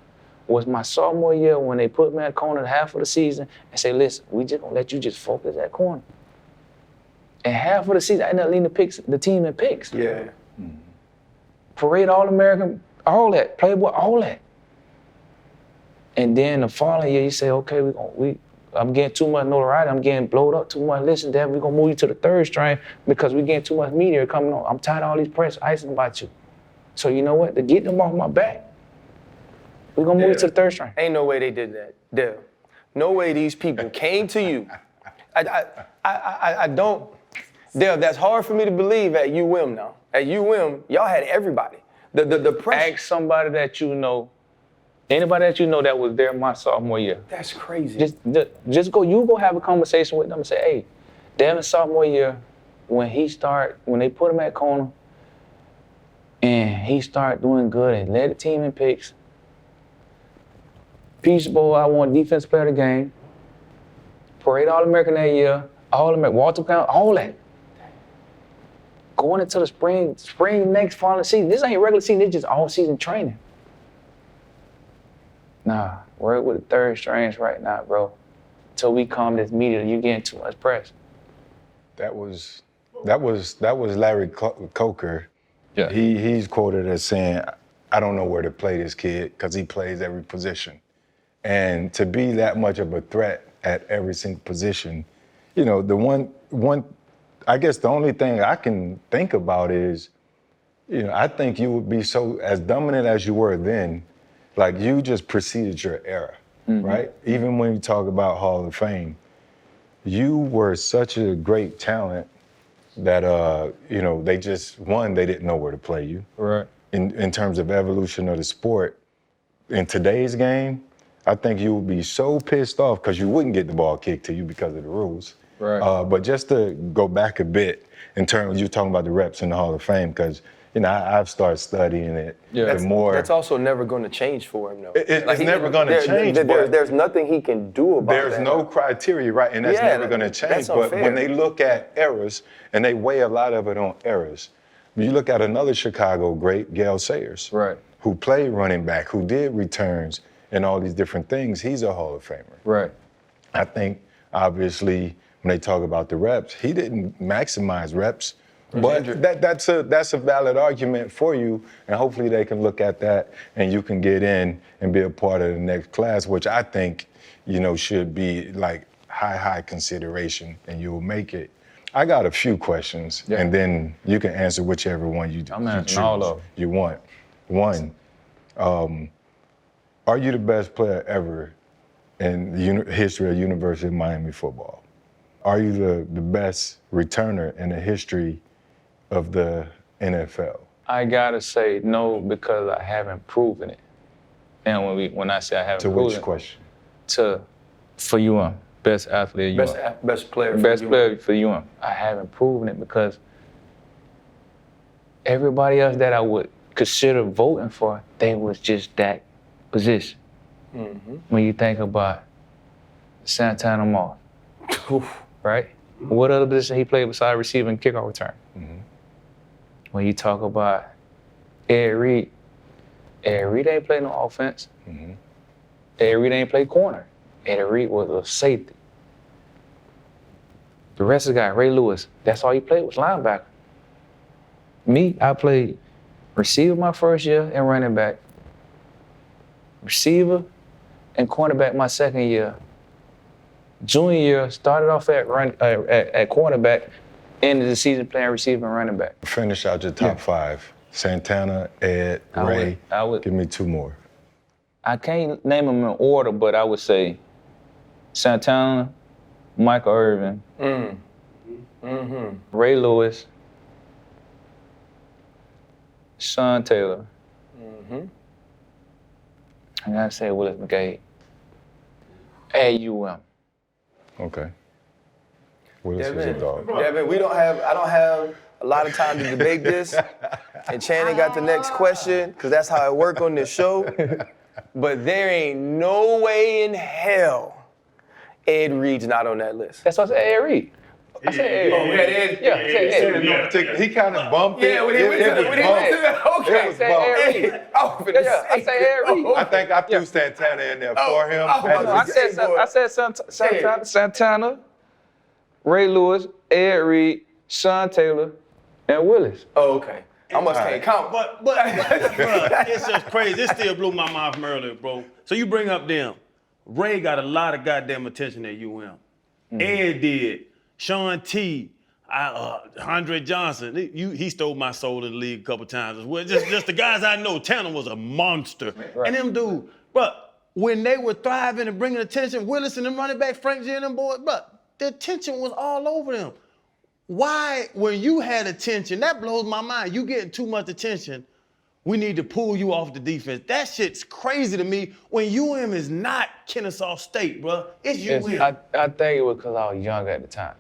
was my sophomore year when they put me at corner half of the season and say, listen, we just gonna let you just focus at corner. And half of the season, I ended up leading the team in picks. Yeah. Parade All-American, all that, Playboy, all that. And then the following year, you say, okay, I'm getting too much notoriety, I'm getting blowed up too much. Listen, Dad, we're gonna move you to the third string because we're getting too much media coming on. I'm tired of all these press icing about you. So you know what, to get them off my back, we're gonna move you to the third string. Ain't no way they did that, Dev. No way these people came to you. I don't, Dev, that's hard for me to believe at UM now. At UM, y'all had everybody. The press. Ask somebody that you know, anybody that you know that was there my sophomore year. That's crazy. Just go have a conversation with them and say, hey, Devin sophomore year, when they put him at corner and he started doing good and led the team in picks, Peach Bowl, I won defensive player of the game, Parade All-American that year, All-American, Walter County, all that. Going into the spring next following season. This ain't regular season, it's just all-season training. Nah, we're with the third strings right now, bro. Till we calm this media, you getting too much press. That was Larry Coker. Yeah. He's quoted as saying, I don't know where to play this kid because he plays every position. And to be that much of a threat at every single position, you know, I guess the only thing I can think about is, you know, I think you would be so, as dominant as you were then, like you just preceded your era, right? Even when you talk about Hall of Fame, you were such a great talent that, you know, they didn't know where to play you. Right. In terms of evolution of the sport, in today's game, I think you would be so pissed off because you wouldn't get the ball kicked to you because of the rules. Right. But just to go back a bit in terms of you talking about the reps in the Hall of Fame, because you know I've started studying it. Yeah. That's also never going to change for him, though. It's never going to change. But there's nothing he can do about it. There's no criteria, right? And that's never going to change. That's but unfair. when they look at errors, and they weigh a lot of it on errors, you look at another Chicago great, Gale Sayers, Right. who played running back, who did returns and all these different things. He's a Hall of Famer. Right. I think, obviously, when they talk about the reps, he didn't maximize reps. But that's a valid argument for you, and hopefully they can look at that and you can get in and be a part of the next class, which I think, you know, should be like high consideration, and you'll make it. I got a few questions, and then you can answer whichever one you I'm answering all of them. You want. One, are you the best player ever in the history of University of Miami football? Are you the best returner in the history of the NFL? I gotta say no because I haven't proven it. And when I say I haven't To proven which it, question? for UM, best athlete at UM. Best player. Best player for UM. I haven't proven it because everybody else that I would consider voting for, they was just that position. When you think about Santana Moss, right? What other position he played besides receiving kickoff return? When you talk about Ed Reed ain't played no offense. Ed Reed ain't played corner. Ed Reed was a safety. The rest of the guy, Ray Lewis, that's all he played was linebacker. Me, I played receiver my first year and running back, receiver and cornerback my second year. Junior year, started off at cornerback, ended the season playing receiver and running back. Finish out your top five. Santana, Ed, Ray. I would. Give me two more. I can't name them in order, but I would say Santana, Michael Irvin, Ray Lewis, Sean Taylor. I gotta say Willis McGahee. AUM. Okay. Willis is a Devin, dog. Devin, I don't have a lot of time to debate this. And Channing got the next question, because that's how it work on this show. But there ain't no way in hell Ed Reed's not on that list. That's what I said, Ed Reed. I said Ed. Oh, we had Ed? Yeah, I said Ed Reed. He kind of bumped it. Yeah, when he went to the, okay. I said Ed Reed. I said Ed Reed. I think I threw Santana in there for him. I said Santana, Ray Lewis, Ed Reed, Sean Taylor, and Willis. Oh, okay. I must can't count. But bro, it's just crazy. It still blew my mind from earlier, bro. So you bring up them. Ray got a lot of goddamn attention at UM. Ed did. Sean T. Andre Johnson. He stole my soul in the league a couple times as well. Just the guys I know. Tanner was a monster. Right. And them dudes, but when they were thriving and bringing attention, Willis and them running back, Frank G and them boys, but the attention was all over them. Why, when you had attention, that blows my mind. You getting too much attention, we need to pull you off the defense. That shit's crazy to me when UM is not Kennesaw State, bro. It's UM. I think it was because I was younger at the time.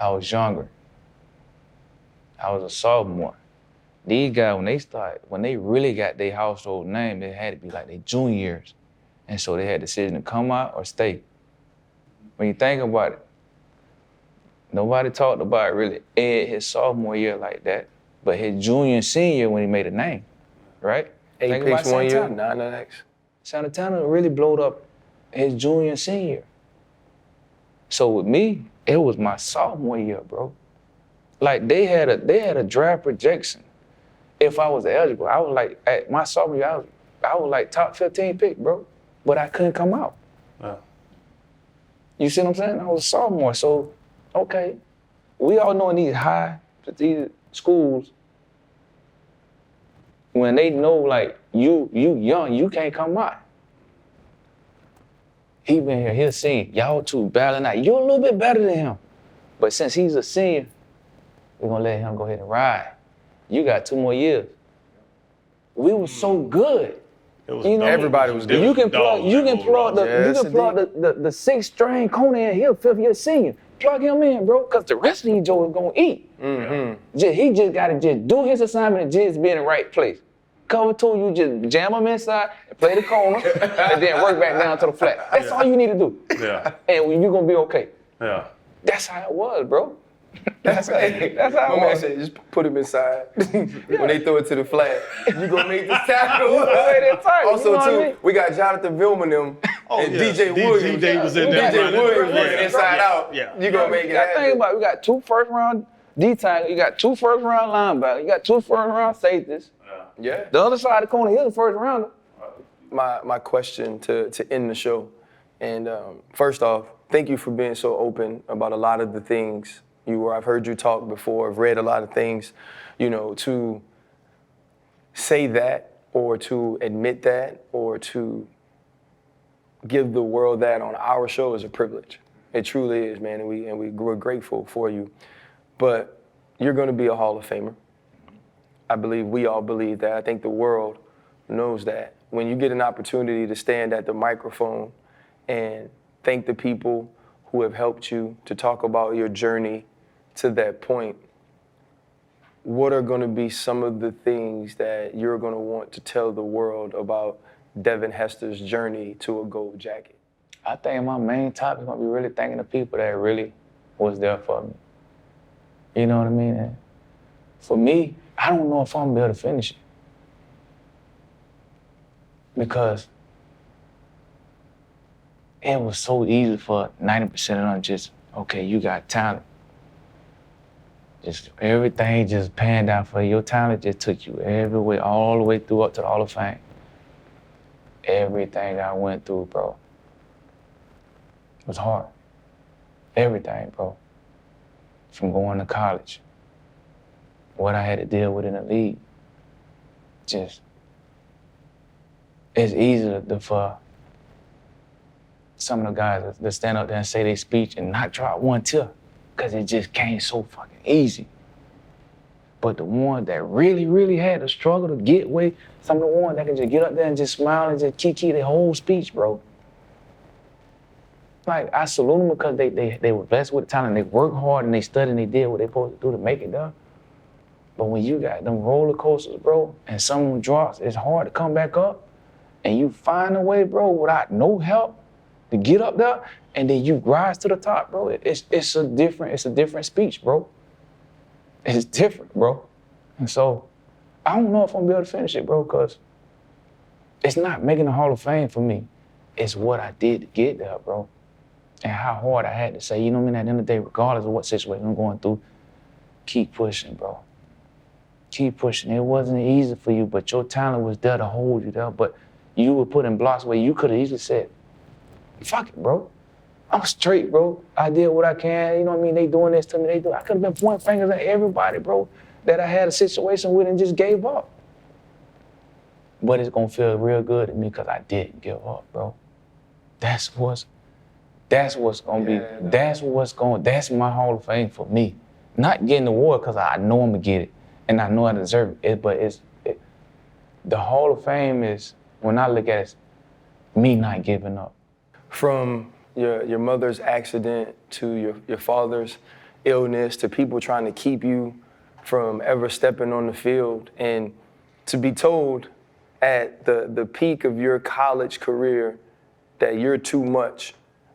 I was younger. I was a sophomore. These guys, when they really got their household name, it had to be like their junior years. And so they had a decision to come out or stay. When you think about it, nobody talked about really Ed his sophomore year like that, but his junior and senior year when he made a name, right? 8 picks 1 year, 9 the next. Santana really blowed up his junior and senior year. So with me, it was my sophomore year, bro. Like they had a draft projection. If I was eligible, I was like at my sophomore year, I was like top 15 pick, bro. But I couldn't come out. Wow. You see what I'm saying? I was a sophomore, so okay. We all know in these schools, when they know like you young, you can't come out. He been here, he'll sing, y'all two battling out. You're a little bit better than him. But since he's a senior, we're gonna let him go ahead and ride. You got 2 more years. We were so good. Everybody was good. You can plug the 6th string Conan Hill, 5th year senior. Plug him in, bro, because the rest of these Joes gonna eat. Mm-hmm. He just gotta just do his assignment and just be in the right place. Cover 2, you just jam him inside and play the corner and then work back down to the flat. That's all you need to do. Yeah. And you're gonna be okay. Yeah. That's how it was, bro. That's how it was. Said, just put him inside. When they throw it to the flat, you gonna make this tackle. Also, you know too, I mean? we got Jonathan Vilman and DJ Williams. DJ was in there. DJ Williams was Yeah. inside out. Yeah. You gonna make it happen. Think about it. We got 2 first-round D-tackles. You got 2 first-round linebackers. You got 2 first-round safeties. Yeah. The other side of the corner, he's a first-rounder. My question to end the show, and first off, thank you for being so open about a lot of the things I've heard you talk before, I've read a lot of things, to say that or to admit that or to give the world that on our show is a privilege. It truly is, man, and we're grateful for you. But you're gonna be a Hall of Famer. I believe we all believe that. I think the world knows that. When you get an opportunity to stand at the microphone and thank the people who have helped you, to talk about your journey to that point, what are going to be some of the things that you're going to want to tell the world about Devin Hester's journey to a gold jacket? I think my main topic is going to be really thanking the people that really was there for me. You know what I mean? And for me, I don't know if I'm going to be able to finish it. Because it was so easy for 90% of them just, okay, you got talent. Just everything just panned out for you. Your talent just took you every way, all the way through up to the Hall of Fame. Everything I went through, bro, was hard. Everything, bro. From going to college, what I had to deal with in the league. Just, it's easy for some of the guys to stand up there and say their speech and not drop one tear, because it just came so fucking easy. But the ones that really, really had to struggle to get away, some of the ones that can just get up there and just smile and just kiki their whole speech, bro. Like, I salute them because they were blessed with talent. They worked hard and they studied and they did what they supposed to do to make it done. But when you got them roller coasters, bro, and some of them drops, it's hard to come back up. And you find a way, bro, without no help to get up there, and then you rise to the top, bro. It's a different speech, bro. It's different, bro. And so, I don't know if I'm gonna be able to finish it, bro, because it's not making the Hall of Fame for me. It's what I did to get there, bro. And how hard I had to say, you know what I mean, at the end of the day, regardless of what situation I'm going through, keep pushing, bro. Keep pushing. It wasn't easy for you, but your talent was there to hold you there. But you were put in blocks where you could have easily said, fuck it, bro. I'm straight, bro. I did what I can. You know what I mean? They doing this to me. I could have been pointing fingers at everybody, bro, that I had a situation with and just gave up. But it's gonna feel real good to me because I didn't give up, bro. That's what's gonna be. That's my Hall of Fame for me. Not getting the award because I know I'm gonna get it and I know I deserve it. But the Hall of Fame is, when I look at it, me not giving up. From your mother's accident to your father's illness to people trying to keep you from ever stepping on the field, and to be told at the peak of your college career that you're too much,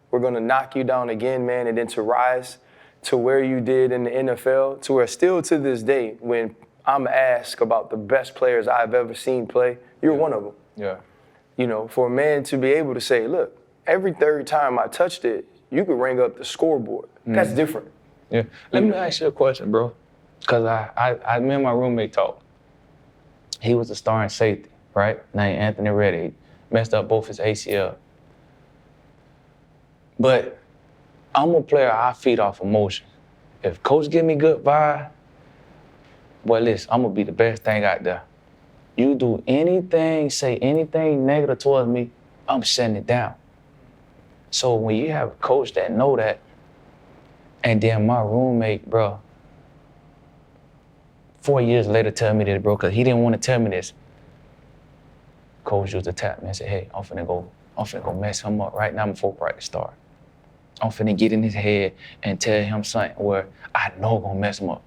we're gonna knock you down again, man, and then to rise to where you did in the NFL, to where still to this day, when I'm asked about the best players I've ever seen play, you're one of them. Yeah. You know, for a man to be able to say, look, every third time I touched it, you could ring up the scoreboard. That's different. Yeah. Let me ask you a question, bro. Because I me and my roommate talked. He was a starting safety, right? Named Anthony Reddy. He messed up both his ACL. But I'm a player, I feed off emotion. If coach give me good vibe, boy, listen, I'm gonna be the best thing out there. You do anything, say anything negative towards me, I'm shutting it down. So when you have a coach that know that, and then my roommate, bro, 4 years later tell me this, bro, because he didn't want to tell me this. Coach used to tap me and say, hey, I'm finna go mess him up right now before practice start. I'm finna get in his head and tell him something where I know gonna mess him up.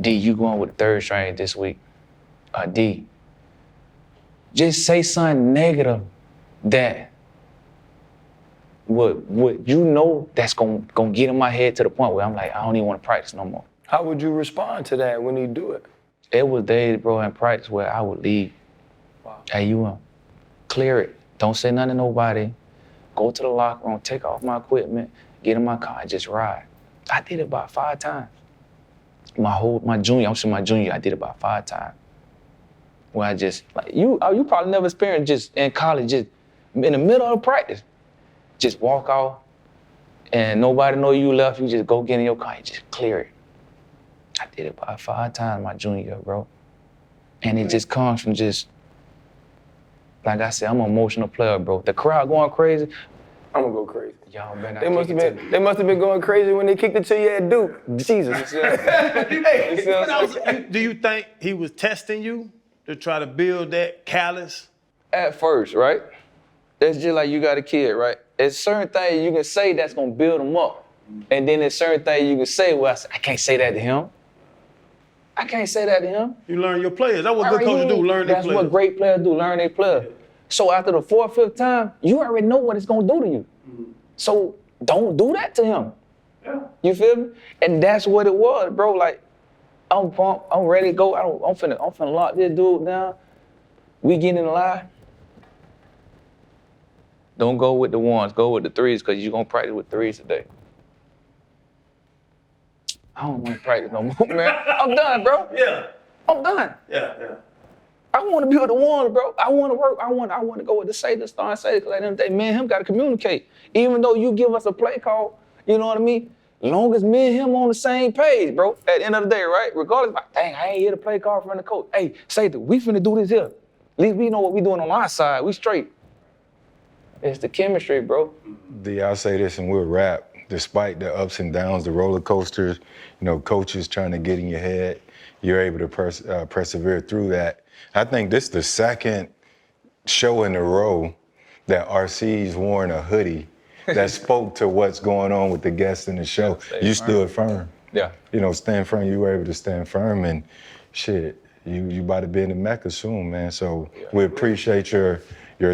D, you going with the third string this week. D, just say something negative that would you know that's gonna get in my head to the point where I'm like, I don't even want to practice no more. How would you respond to that when he do it? It was days, bro, in practice where I would leave. Wow. Hey, you clear it. Don't say nothing to nobody. Go to the locker room, take off my equipment, get in my car, and just ride. I did it about 5 times. My junior, I did it about 5 times. Where I just, like, you probably never experienced just in college, just in the middle of practice, just walk off and nobody know you left, you just go get in your car and just clear it. I did it about 5 times my junior year, bro. And it just comes from just, like I said, I'm an emotional player, bro. The crowd going crazy, I'm gonna go crazy. y'all better They not they must have been going crazy when they kicked it to you at Duke. Jesus. Do you think he was testing you to try to build that callous? At first, right? It's just like you got a kid, right? There's certain things you can say that's gonna build them up. And then there's certain things you can say, well, I can't say that to him. I can't say that to him. You learn your players. That's what good coaches do, learn their players. That's what great players do, learn their players. So after the 4th or 5th time, you already know what it's gonna do to you. So don't do that to him. Yeah. You feel me? And that's what it was, bro. Like, I'm pumped, I'm ready to go. I'm finna lock this dude down. We get in the line. Don't go with the ones, go with the threes, because you're gonna practice with threes today. I don't want to practice no more, man. I'm done, bro. Yeah. I'm done. Yeah. I want to be with the ones, bro. I want to work. I want to go with the safety, starting safety, because at the end of the day, me and him got to communicate. Even though you give us a play call, you know what I mean? Long as me and him on the same page, bro, at the end of the day, right? Regardless, like, dang, I ain't hear the play call from the coach. Hey, safety, we finna do this here. At least we know what we doing on our side. We straight. It's the chemistry, bro. D, I'll say this and we'll wrap. despite the ups and downs, the roller coasters, coaches trying to get in your head, you're able to persevere through that. I think this is the second show in a row that RC's worn a hoodie that spoke to what's going on with the guests in the show. You stood firm. Yeah. Stand firm. You were able to stand firm, and shit, you about to be in the Mecca soon, man. So we appreciate your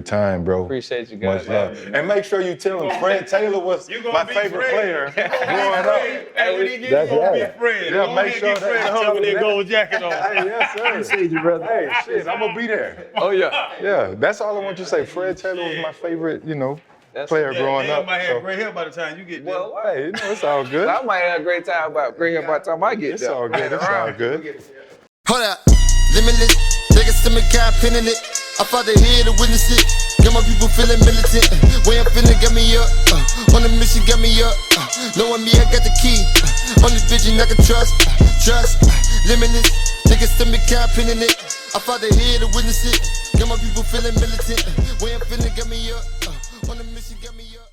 time, bro. Appreciate you guys. Much love. And make sure you tell him Fred Taylor was my favorite player growing up. Hey, when he get That's you, gonna right. be Fred. Yeah, make sure Fred that hung with that gold jacket on. Hey, yes, sir. Appreciate you, brother. Hey, shit, I'm gonna be there. Oh, yeah. Yeah, that's all I want you to say. Fred Taylor was my favorite, player growing up. I might have So, gray hair by the time you get there. Well, hey, it's all good. I might have a great time by the time I get It's there. all good. It's all good. Hold up, limitless. Take a stomach, got pin in it. I fought the head to witness it. Got my people feeling militant. Way I'm feeling got me up. On the mission got me up. Knowing me, I got the key. On this vision I can trust. Limitless. Take a stomach, got pin in it. I fought the head to witness it. Got my people feeling militant. Way I'm feeling got me up. On the mission got me up.